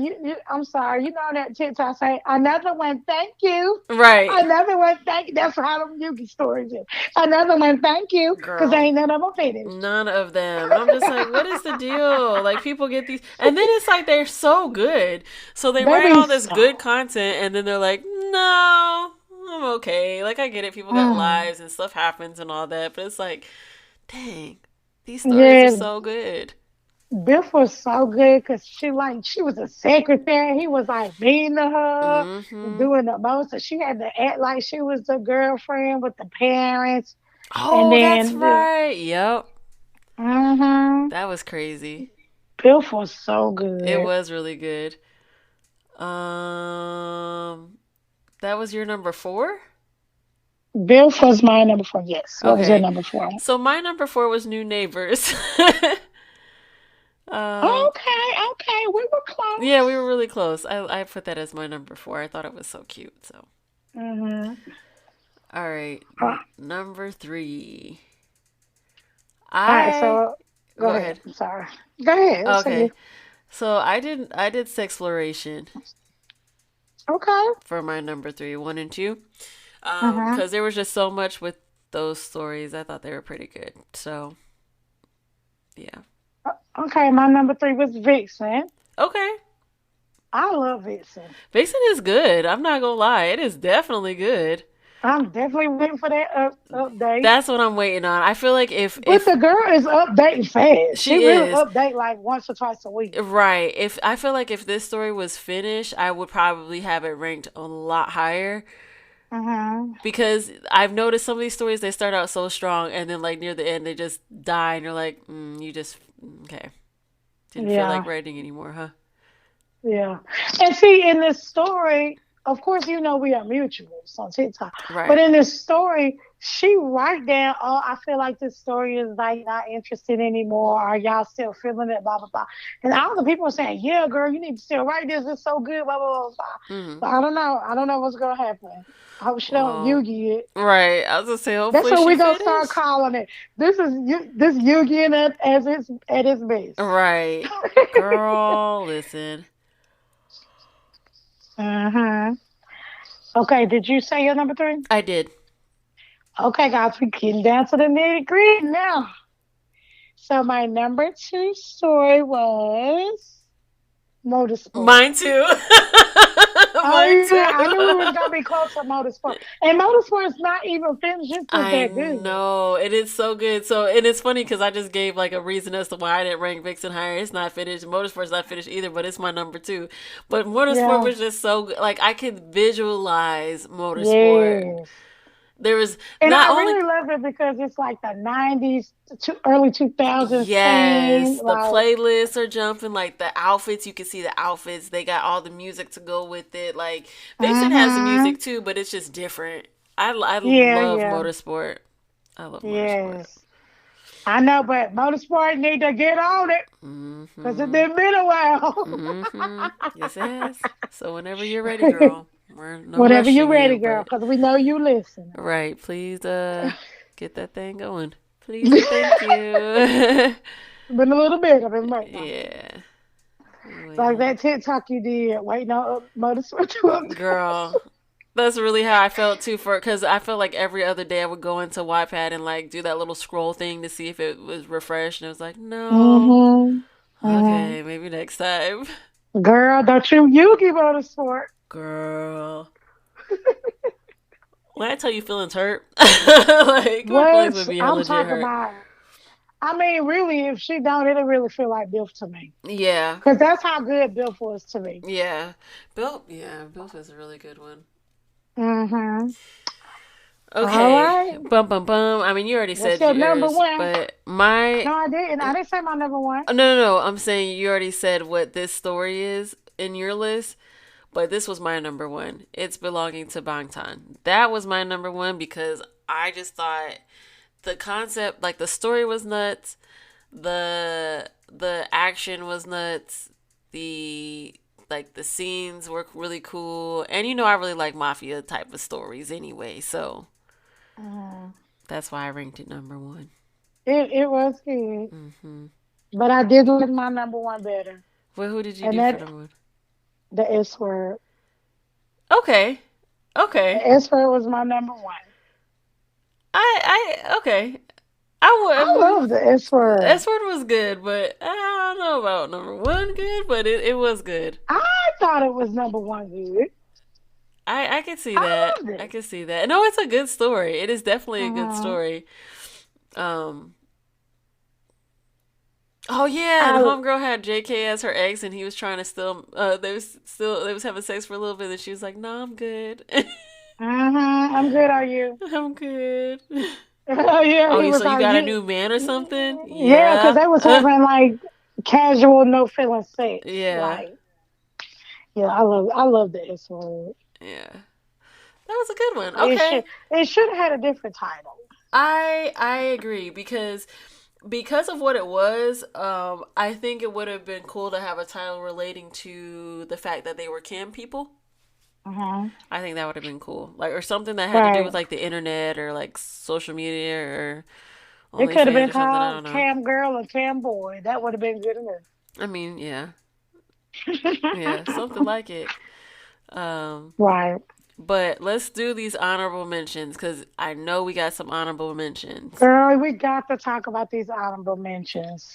I'm sorry, you know that TikTok say another one, thank you. Right. Another one, thank you. That's how them Yugi stories is. Another one, thank you, because Girl. ain't none of them finished. None of them. I'm just like, what is the deal? Like, people get these. And then it's like they're so good. So they write Baby, all this good so. content, and then they're like, no, I'm okay. Like, I get it. People got Mm. lives and stuff happens and all that. But it's like, dang, these stories are Yes, so good. Biff was so good because she was a secretary. He was like mean to her and Mm-hmm. doing the most. And she had to act like she was the girlfriend with the parents. And Oh, that's then right. Yep. mm-hmm, That was crazy. Biff was so It good. was really good. Um, that was your number 4? Biff was my number 4. Yes. What was your Okay. number 4? So my number 4 was New Neighbors. um, Okay. We were yeah, we close. were really close. I put that as my number 4. I thought it was so cute. So, Mm-hmm. all right, All number 3. right, I so go go ahead. ahead. I'm sorry. Go ahead. It's you. Okay, so I did Sexploration Okay. for my number 3, 1 and 2, Mm-hmm. because there was just so much with those stories. I thought they were pretty good. So yeah. Okay, my number 3 was Vixen. Okay. I love Vixen. Vixen is good. I'm not gonna lie. It is definitely good. I'm definitely waiting for that update. That's what I'm waiting on. I feel like But if the girl is updating fast. She she really is update like once or twice a week. right, if I feel like if this story was finished, I would probably have it ranked a lot higher Mm-hmm. because I've noticed some of these stories they start out so strong and then like near the end they just die and you're like, you just okay, didn't feel like Yeah. writing anymore, huh? Yeah. And see, in this story, of course, we are mutuals on TikTok. But Right. in this story, she write down, oh, I feel like this story is like not interested anymore. Are y'all still feeling it? Blah, blah, blah. And all the people are saying, yeah, girl, you need to still write this. It's so good, blah, blah, blah, blah. Hmm. But I don't know. I don't know what's going to happen. I hope she don't Well, Yugi it. right. I was gonna say That's hopefully what she we're going to start finished. calling it. This Yugi it as at its best. Right. Girl, listen. Mm-hmm. Okay, did you say your number 3? I did. Okay, guys, we're getting down to the nitty gritty now. So my number 2 story was Motorsport. Mine too. Oh Mine yeah, I knew we was too. gonna be close to Motorsport, and Motorsport is not even finished. It's just I that good. know. It is so good. So, and it's funny because I just gave like a reason as to why I didn't rank Vixen higher. It's not finished. Motorsport's not finished either, but it's my number 2. But Motorsport Yeah. was just so good. Like, I could visualize Motorsport. Yes. There was And not I only, really love it because it's like the '90s to early 2000s theme. yes, the Like, playlists are jumping. Like, the outfits, you can see the outfits. They got all the music to go with it. Like, Vixen has the mm-hmm. music too, but it's just different. I Yeah, love yeah, Motorsport. I love Motorsport. yes. I know, but motorsport need to get on it because it Mm-hmm. done been a while. Mm-hmm. Yes, it has. So whenever you're ready, girl. We're no Whenever you're rushing ready, you, girl, but because we know you listening. right, please get that thing going. Please and thank you. Been a little bit. I've been waiting on it. Yeah. Like Waiting. that TikTok you did, waiting on motorsport to update. Girl, that's really how I felt too. Because I felt like every other day I would go into Wattpad and like do that little scroll thing to see if it was refreshed, and it was like, no. Mm-hmm. Mm-hmm. Okay, maybe next time. Girl, don't you keep motorsport. Girl, when I tell you feelings hurt, like my feelings would What? be I'm legit talking hurt. about. I mean, really, if she don't, it'll really feel like Biff to me. Yeah, Because that's how good Biff was to me. yeah. Bill was a really good one. Mm-hmm. All Okay, right. bum bum bum. I mean, you already What's said your number yours, one? but my No, I didn't. I didn't say my number one. no. I'm saying you already said what this story is in your list, but this was my number one. It's belonging to Bangtan. That was my number one because I just thought the concept, like the story was nuts, the action was nuts, the like the scenes were really cool, and I really like mafia type of stories anyway, so Uh, that's why I ranked it number one. it was good, Hmm. but I did like my number one better, Well, who did you and do for that number one? the S word. Okay, The okay. S word was my number one. Okay. I I love the S would. word. S word was good, but I don't know about number one good, but it was good. I thought it was number one good. I can see I that. loved I it. can see that. No, it's a good story. It is definitely a good Uh-huh. story. Um. Oh yeah, and I homegirl had JK as her ex, and he was trying to still. They was having sex for a little bit, and she was like, "No, I'm good. I'm good. Are you? I'm good." Yeah, Oh, he was so you like got a you. new man or something? Yeah, because Yeah. they was having like casual, no feeling sex. Yeah. Like, yeah, I love the S word. Yeah. That was a good one. It Okay. should it should have had a different title. I agree because of what it was, I think it would have been cool to have a title relating to the fact that they were cam people. Uh-huh. I think that would have been cool. Like or something that had to do Right. with like the internet or like social media or It could have OnlyFans been or something. I called don't know. Cam Girl and Cam Boy. That would have been good I mean, yeah. Yeah, enough. something like it. Um Right. but let's do these honorable mentions cuz I know we got some honorable mentions. Girl, we got to talk about these honorable mentions.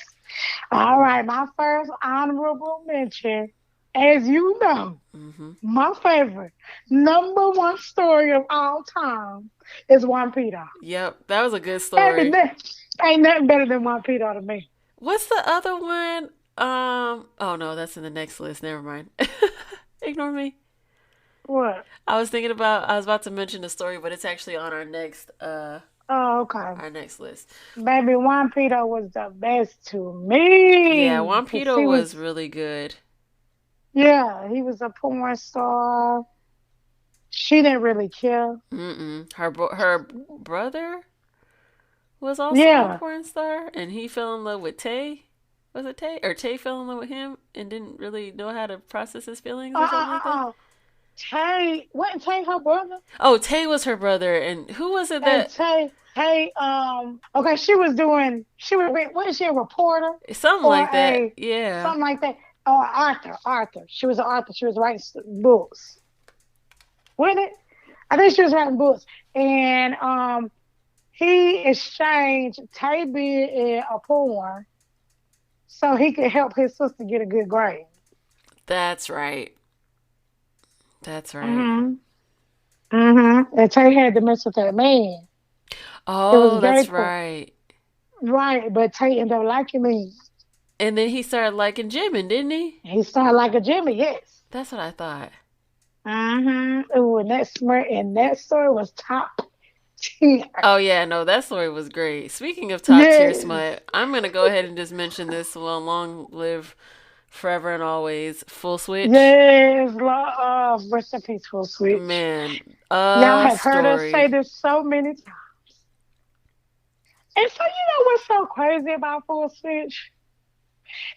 All right, my first honorable mention, as you know, Mhm. my favorite, number one story of all time is Juan Peter. Yep, that was a good Baby, story. ain't nothing better than Juan Peter to me. What's the other one? Oh no, that's in the next list. Never mind. Ignore me. What? I was about to mention the story, but it's actually on Oh, okay. our next list. Baby, Juan Peter was the best to Yeah, me. Juan Because Pito he was was, really good. yeah, he was a porn star. She didn't really care. Mm-mm. Her brother was also a Yeah. porn star, and he fell in love with Tay. Was it Tay? Or Tay fell in love with him and didn't really know how to process his feelings Uh, or uh, something like uh, that? uh. Wasn't Tay her brother? Oh, Tay was her brother, and who was it And that Tay, okay, wasn't she a reporter something or like that? a Yeah. something like that? Or Arthur. She was an author. She was writing books. Wasn't it? I think she was writing books. And he exchanged Tay being a porn so he could help his sister get a good grade. That's right. That's right. Mm-hmm. Mm-hmm. And Tay had to mess with that man. It was Oh, gay that's porn. right. Right, but Tay ended up liking me. And then he started liking Jimin, didn't he? He started like a Jimmy, yes. That's what I thought. Mm-hmm. Ooh, and that story was top tier. Oh yeah, no, that story was great. Speaking of top tier Yes. smut, I'm gonna go ahead and just mention this one. Long live forever and always. Full switch. Yes. Rest in peace, Full Switch. Man, Y'all a have heard us say story. this so many times. And so, what's so crazy about Full Switch?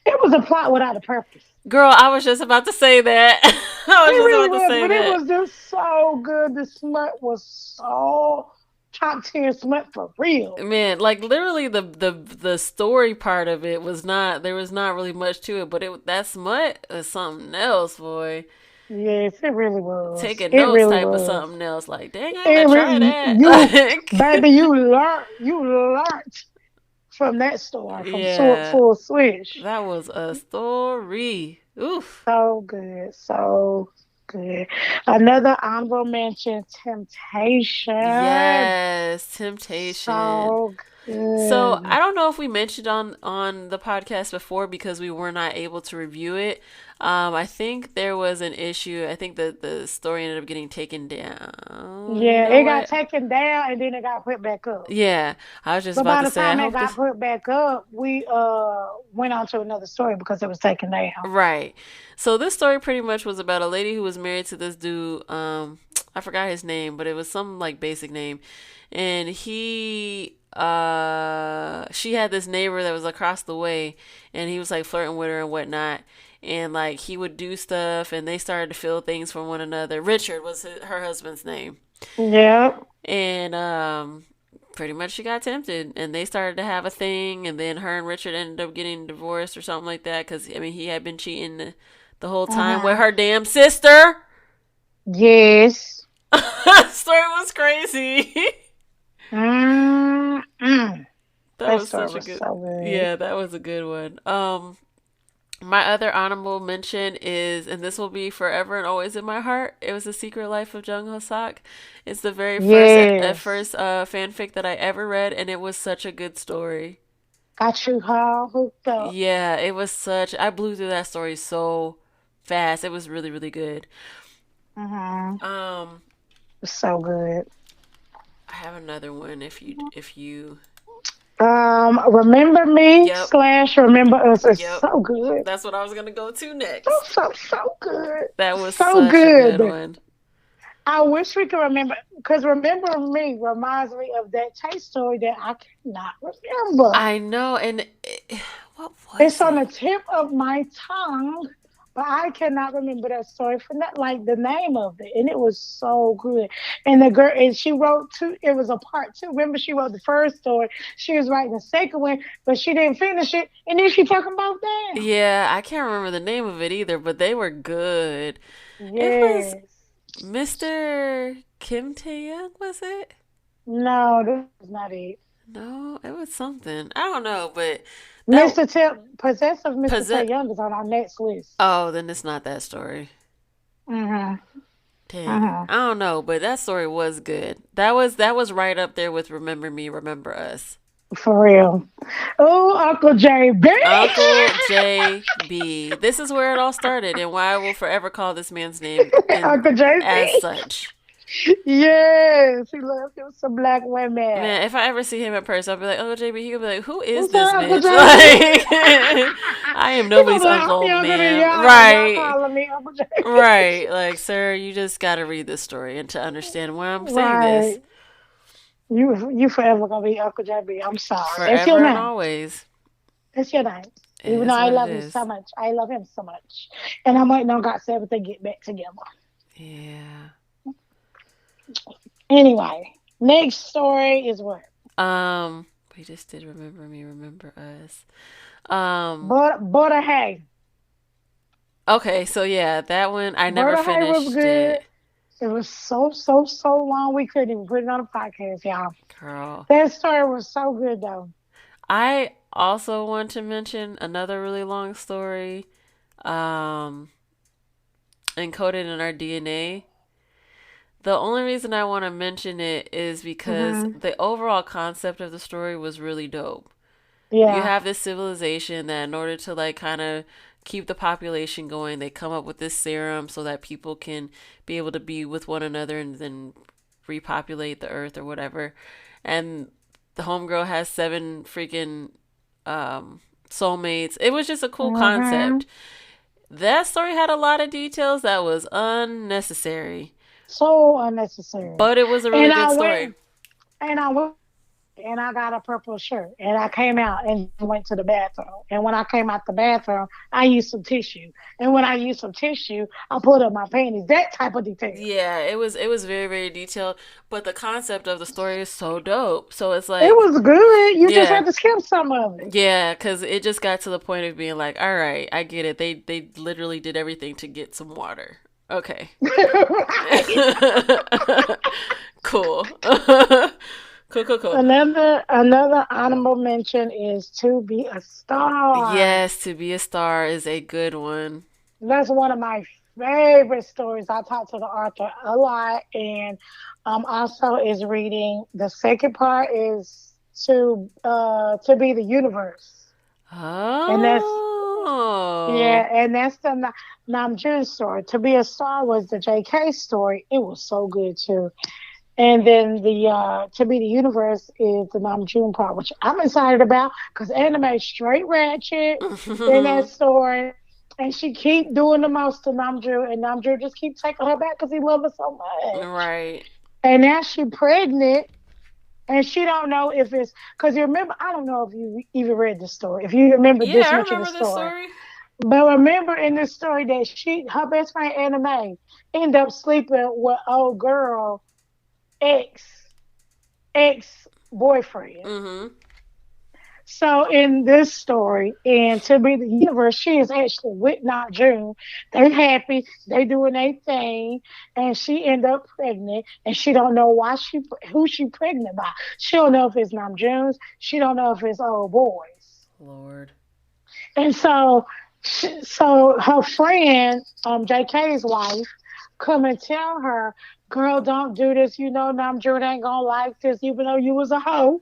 It was a plot without a purpose. Girl, I was just about to say that. I It was just really about to was, say but it that. was just so good. The smut was so top tier smut for real. Man, like literally the story part of it was not, there was not really much to it, but that smut is something else, boy. Yes, it really was. Taking It notes really type of was. something else. Like, dang, I gotta It try really, that. you, Like, baby, you learned from that story from yeah, Full Switch. that was a story. Oof. So good, so good. Another honorable mention, Temptation. Yes, Temptation. So So good. I don't know if we mentioned on the podcast before because we were not able to review it. I think there was an issue. I think the story ended up getting taken down. You Yeah, know it got what? taken down and then it got put back up. Yeah, I was just But about by to the say. I time it hope got this. put back up, we went on to another story because it was taken down. Right. So this story pretty much was about a lady who was married to this dude. I forgot his name, but it was some like basic name, and she had this neighbor that was across the way, and he was like flirting with her and whatnot, and like he would do stuff, and they started to feel things from one another. Richard was her husband's name, Yep. and pretty much she got tempted, and they started to have a thing, and then her and Richard ended up getting divorced or something like that, because I mean he had been cheating the whole time with Uh-huh. her damn sister. Yes. Story was crazy. Mm-mm. That That was story such a was good. so good. Yeah, that was a good one. My other honorable mention is, and this will be forever and always in my heart. It was The Secret Life of Jung Ho Sak. It's the very first Yes. fanfic that I ever read, and it was such a good story. Got you all hooked up. Yeah, it was such. I blew through that story so fast. It was really really good. Mm-hmm. Um, So good. I have another one. If you. Remember me Yep. slash remember us is Yep. so good. That's what I was gonna go to So next. so so good. That was So such a good good. one. I wish we could remember because remember me reminds me of that Chase story that I cannot remember. I know, and what It's was on it? the tip of my tongue, but I cannot remember that story for that, like the name of it. And it was so good. And the girl, and she wrote two. It was a part two. Remember, she wrote the first story. She was writing the second one, but she didn't finish it. And then she talking about damn. Yeah, I can't remember the name of it either, but they were good. It was Yes. Mr. Kim Tae-young, was it? No, this is not it. No, it was something. I don't know, but that Mr. Possessive Mr. possess. Young is on our next list. Oh, then it's not that story. Mm-hmm. Dang, Mm-hmm. I don't know, but that story was good. That was right up there with Remember Me, Remember Us. For real. Oh, Uncle JB. Uncle JB. This is where it all started, and why I will forever call this man's name in Uncle as JB. such. Yes, he loves him some black women. Man, if I ever see him in person, I'll be like, "Oh, JB." He could be like, "Who is What's this up, Uncle bitch?" JB? Like, I am He gonna nobody's be like, I'm uncle, younger than man. y'all, and y'all Right, calling me Uncle JB. right. Like, sir, you just got to read this story and to understand why I'm saying this. Right. You forever gonna be Uncle JB. I'm sorry. That's your Forever and name. always. That's your name. It Even though is I what it love him so is. much. I love him so much. And I'm waiting on God Seventh to get back together. Yeah. Anyway, next story is what? We just did Remember Me, Remember Us. Um, Butter Hay. okay, so yeah, that one I never Butter Hay was finished good. it, It was so long we couldn't even put it on a podcast, y'all. girl. That story was so good though. I also want to mention another really long story, um, encoded in our DNA. The only reason I want to mention it is because Hmm. the overall concept of the story was really dope. You Yeah. have this civilization that, in order to like kind of keep the population going, they come up with this serum so that people can be able to be with one another and then repopulate the earth or whatever. And the homegirl has 7 freaking soulmates. It was just a cool Hmm. concept. That story had a lot of details that was unnecessary, So unnecessary. but it was a really And good I story. went and I went and I got a purple shirt and I came out and went to the bathroom. And when I came out the bathroom, I used some tissue. And when I used some tissue, I put up my panties. That type of detail. Yeah, it was very very detailed, but the concept of the story is so dope. So it's It like, was good. You just yeah, had to skip some of it. yeah, because it just got to the point of being like, all right, I get it. They literally did everything to get some water. Okay. Right. Cool. Cool, cool, cool. Another honorable mention is To Be a Star. Yes, To Be a Star is a good one. That's one of my favorite stories. I talk to the author a lot, and also is reading. The second part is To Be the Universe, and that's Oh. yeah, and that's the Namjoon story. To Be a Star was the J.K. story. It was so good too. And then the To Be the Universe is the Namjoon part, which I'm excited about because anime straight ratchet in that story. And she keep doing the most to Namjoon, and Namjoon just keep taking her back because he loves her so much. Right. And now she pregnant, and she don't know if it's because you remember. I don't know if you even read the story, if you remember Yeah, this I much of the remember this story. story. But remember in the story that her best friend Anime, end up sleeping with old girl ex ex boyfriend. Mm-hmm. So in this story, and To Be the Universe, she is actually with not June. They happy, they doing their thing, and she end up pregnant, and she don't know who she pregnant by. She don't know if it's Nam June's. She don't know if it's old boys. Lord. And so, so her friend, JK's wife, come and tell her, "Girl, don't do this. You know Nam June ain't gonna like this, even though you was a hoe."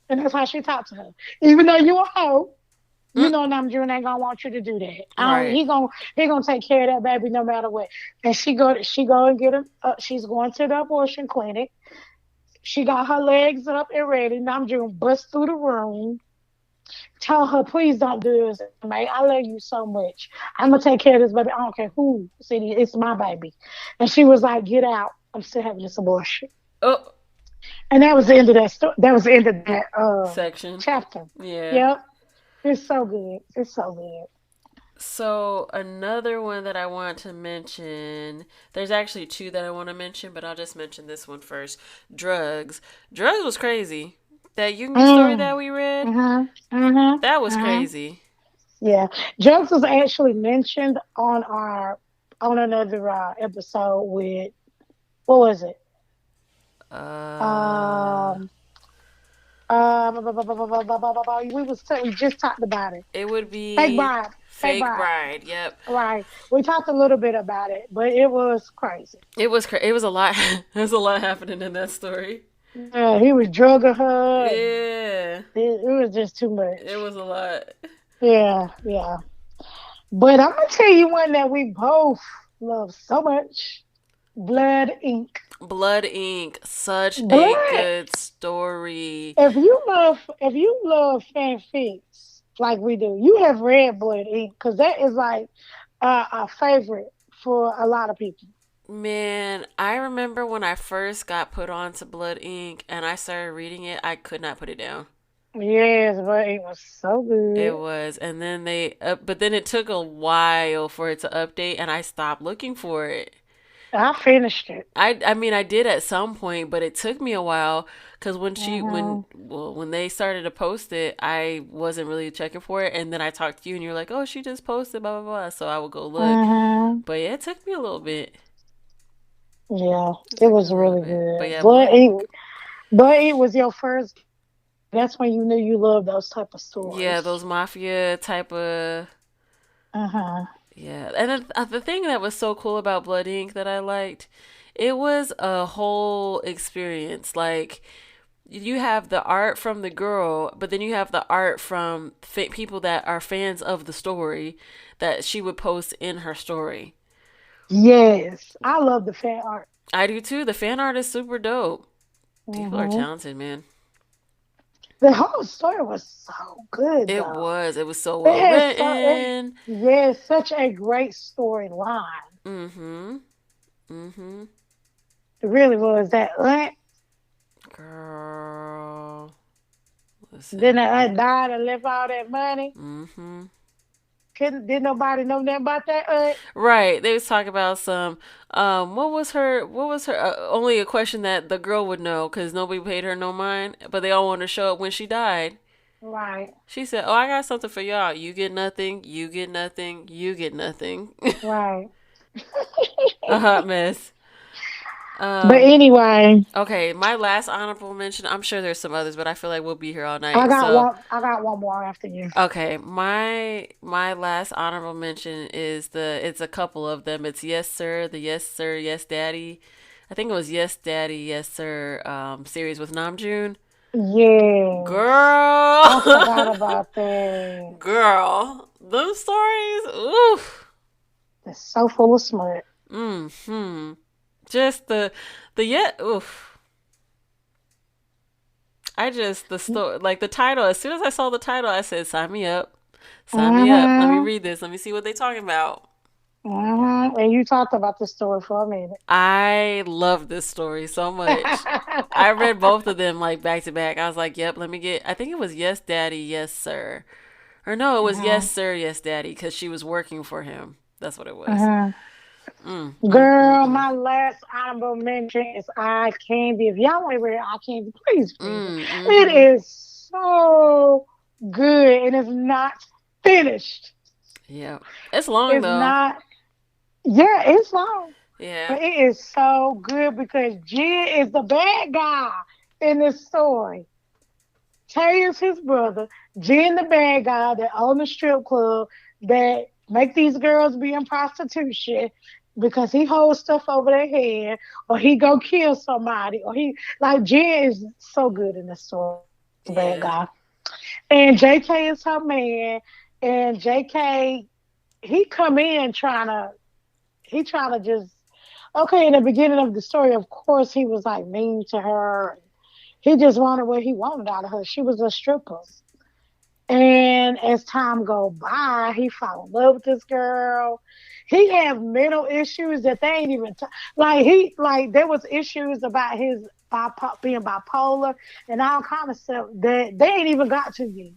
And that's how she talked to her. Even though you a hoe, you Mm, know Namjoon ain't gonna want you to do that. right. He gonna take care of that baby no matter what. And she go and get him. She's going to the abortion clinic. She got her legs up and ready. Namjoon bust through the room. Tell her, please don't do this, mate. I love you so much. I'm gonna take care of this baby. I don't care who said it. It's my baby. And she was like, "Get out. I'm still having this abortion." Oh, And that was the end of that story. That was the end of that section. chapter. Yeah. Yep. It's so good. It's so good. So another one that I want to mention, there's actually two that I want to mention, but I'll just mention this one first. Drugs. Drugs was crazy. That Jungi story Mm. that we read, Mm-hmm. Mm-hmm. that was Mm-hmm. crazy. Yeah. Jokes was actually mentioned on another episode with what was it? Uh, Um we just talked about it. it would Fake be bribe. Fake Fake bribe. Bride. Yep. Right. We talked a little bit about it, but it was crazy. It was a lot. There's a lot happening in that story. Yeah, he was drugging her and Yeah. it was just too It much. was a lot. Yeah, yeah. But I'm gonna tell you one that we both love so much. Blood Ink. Blood Ink. Such a Blood. good story. If you love fanfics like we do, you have read Blood Ink because that is like a favorite for a lot of people. Man, I remember when I first got put on to Blood Ink and I started reading it, I could not put it down. Yes, but it was so It good. was, and then but then it took a while for it to update, and I stopped looking for it. I finished it. I mean, I did at some point, but it took me a while because Hmm when they started to post it, I wasn't really checking for it, and then I talked to you, and you're like, "Oh, she just posted, blah blah blah." So I would go look, hmm but yeah, it took me a little bit. Yeah, It it took me was a little really bit, but good. yeah, Blood Ink. But it was your first. That's when you knew you loved those type of Yeah, stories. those mafia type of. Uh-huh. Yeah, and then, the thing that was so cool about Blood Ink that I liked, it was a whole experience. Like, you have the art from the girl, but then you have the art from people that are fans of the story that she would post in her story. Yes, I love the fan art. I do too. The fan art is super dope. People are Hmm talented, man. The whole story was so good, It though. was. It was so It well has written. yes, such a great storyline. Mm-hmm. Mm-hmm. It really was that. Girl. Listen. Then I died and left all that money. Mm-hmm. Didn't nobody know nothing about that? Right. They was talking about some. What was her? Only a question that the girl would know because nobody paid her no mind. But they all wanted to show up when she died. Right. She said, "Oh, I got something for y'all. You get nothing. You get nothing. You get nothing." Right. A hot mess. But anyway, Okay, my last honorable mention. I'm sure there's some others, but I feel like we'll be here all I night. got So, one. I got one more after you. okay, my last honorable mention is it's a couple of them. It's Yes Sir, the Yes Sir, Yes Daddy. I think it was Yes Daddy, Yes Sir series with Namjoon. Yes. I forgot Girl, about that. girl, those stories. Oof. It's so full of smut. Hmm. Just the yet. Oof. The story, like the title. As soon as I saw the title, I said, "Sign me up, sign me up. Let me Uh-huh. read this. Let me see what they talking about." Uh-huh. And you talked about the story for a minute. I love this story so much. I read both of them like back to back. I was like, "Yep, let me get." I think it was Yes Daddy, Yes Sir, or no, it was Uh-huh. Yes Sir, Yes Daddy, because she was working for him. That's what it was. Uh-huh. Mm, mm, mm, Girl, mm. my last honorable mention is Eye Candy. If y'all ain't read Eye Candy, please read it. Mm, It mm-hmm. is so good and it's not finished. Yeah, it's long It's though. not, yeah, it's long, Yeah, but it is so good because Jin is the bad guy in this story. Tay is his brother. Jin the bad guy that own the strip club that make these girls be in prostitution because he holds stuff over their head or he go kill somebody or he like Jin is so good in this story. The bad yeah, guy. And JK is her man. And JK he come in trying to just okay, in the beginning of the story, of course he was like mean to her. He just wanted what he wanted out of her. She was a stripper. And as time go by, he fall in love with this girl. He have mental issues that they ain't even like. He like there was issues about his being bipolar and all kind of stuff that they ain't even got to yet.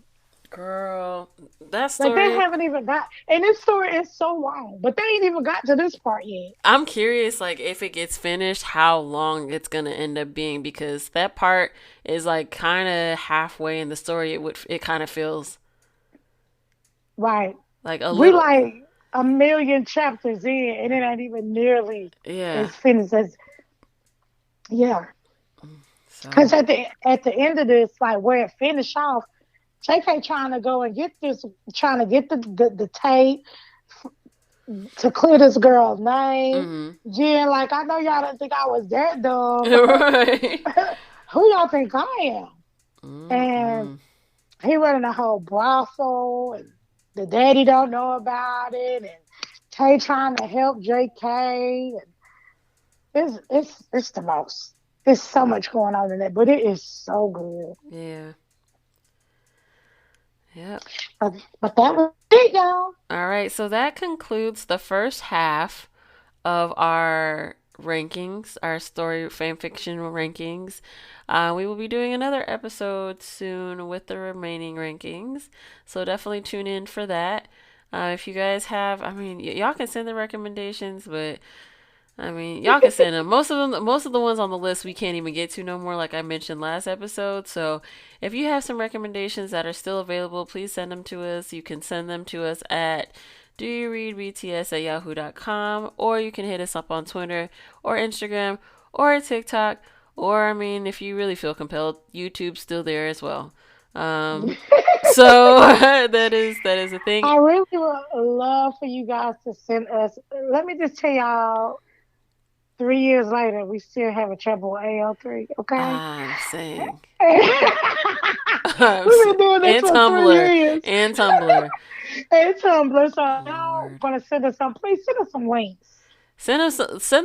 girl, that Like they story. haven't even got. And this story is so long, but they ain't even got to this part yet. I'm curious, like, if it gets finished, how long it's gonna end up being because that part is like kind of halfway in the story. It kind of feels Right. like a We little, like a million chapters in, and it ain't even nearly yeah. as finished as yeah. Because So, at the end of this, like where it finished off, JK trying to go and get this, trying to get the tape to clear this girl's name. mm-hmm. Jen, like I know y'all didn't think I was that dumb, but Right. who y'all think I am? And Mm-mm. he running a whole brothel, and the daddy don't know about it, and Tay trying to help JK. And it's the most. There's so much going on in it, but it is so good. Yeah. Yep. But that was it, y'all. All right. So that concludes the first half of our rankings, our story fan fiction rankings. We will be doing another episode soon with the remaining rankings, so definitely tune in for that. If you guys have, I mean, y'all can send the recommendations, but I mean, y'all can send them. Most of the ones on the list we can't even get to no more, like I mentioned last episode. So if you have some recommendations that are still available, please send them to us. You can send them to us at doyoureadbts@yahoo.com, or you can hit us up on Twitter or Instagram or TikTok, or I mean, if you really feel compelled, YouTube's still there as well. So that is a thing. I really would love for you guys to send us. Let me just tell y'all, 3 years later, we still having trouble with AO3. Okay, I'm saying. we've been doing this And for three Tumblr. years. And Tumblr. And Tumblr, so y'all Lord. gonna send us some. Please send us some links. Send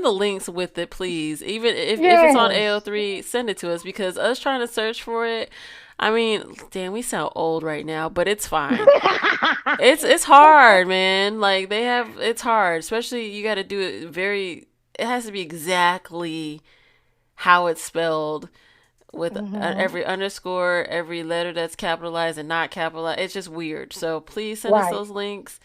the links with it, please. Even if it's on Yes. AO3, send it to us because us trying to search for it. I mean, damn, we sound old right now, but it's fine. It's hard, man. Like it's hard, especially you got to do it very. It has to be exactly how it's spelled. with Mm-hmm. every underscore, every letter that's capitalized and not capitalized. It's just weird. So please send us Right. those links.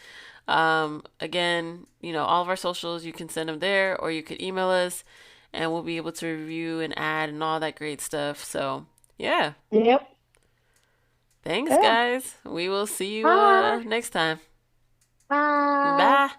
Again, all of our socials, you can send them there or you can email us and we'll be able to review and add and all that great stuff. So, yeah. Yep. Thanks, Yeah. guys. We will see you Bye. next time. Bye. Bye.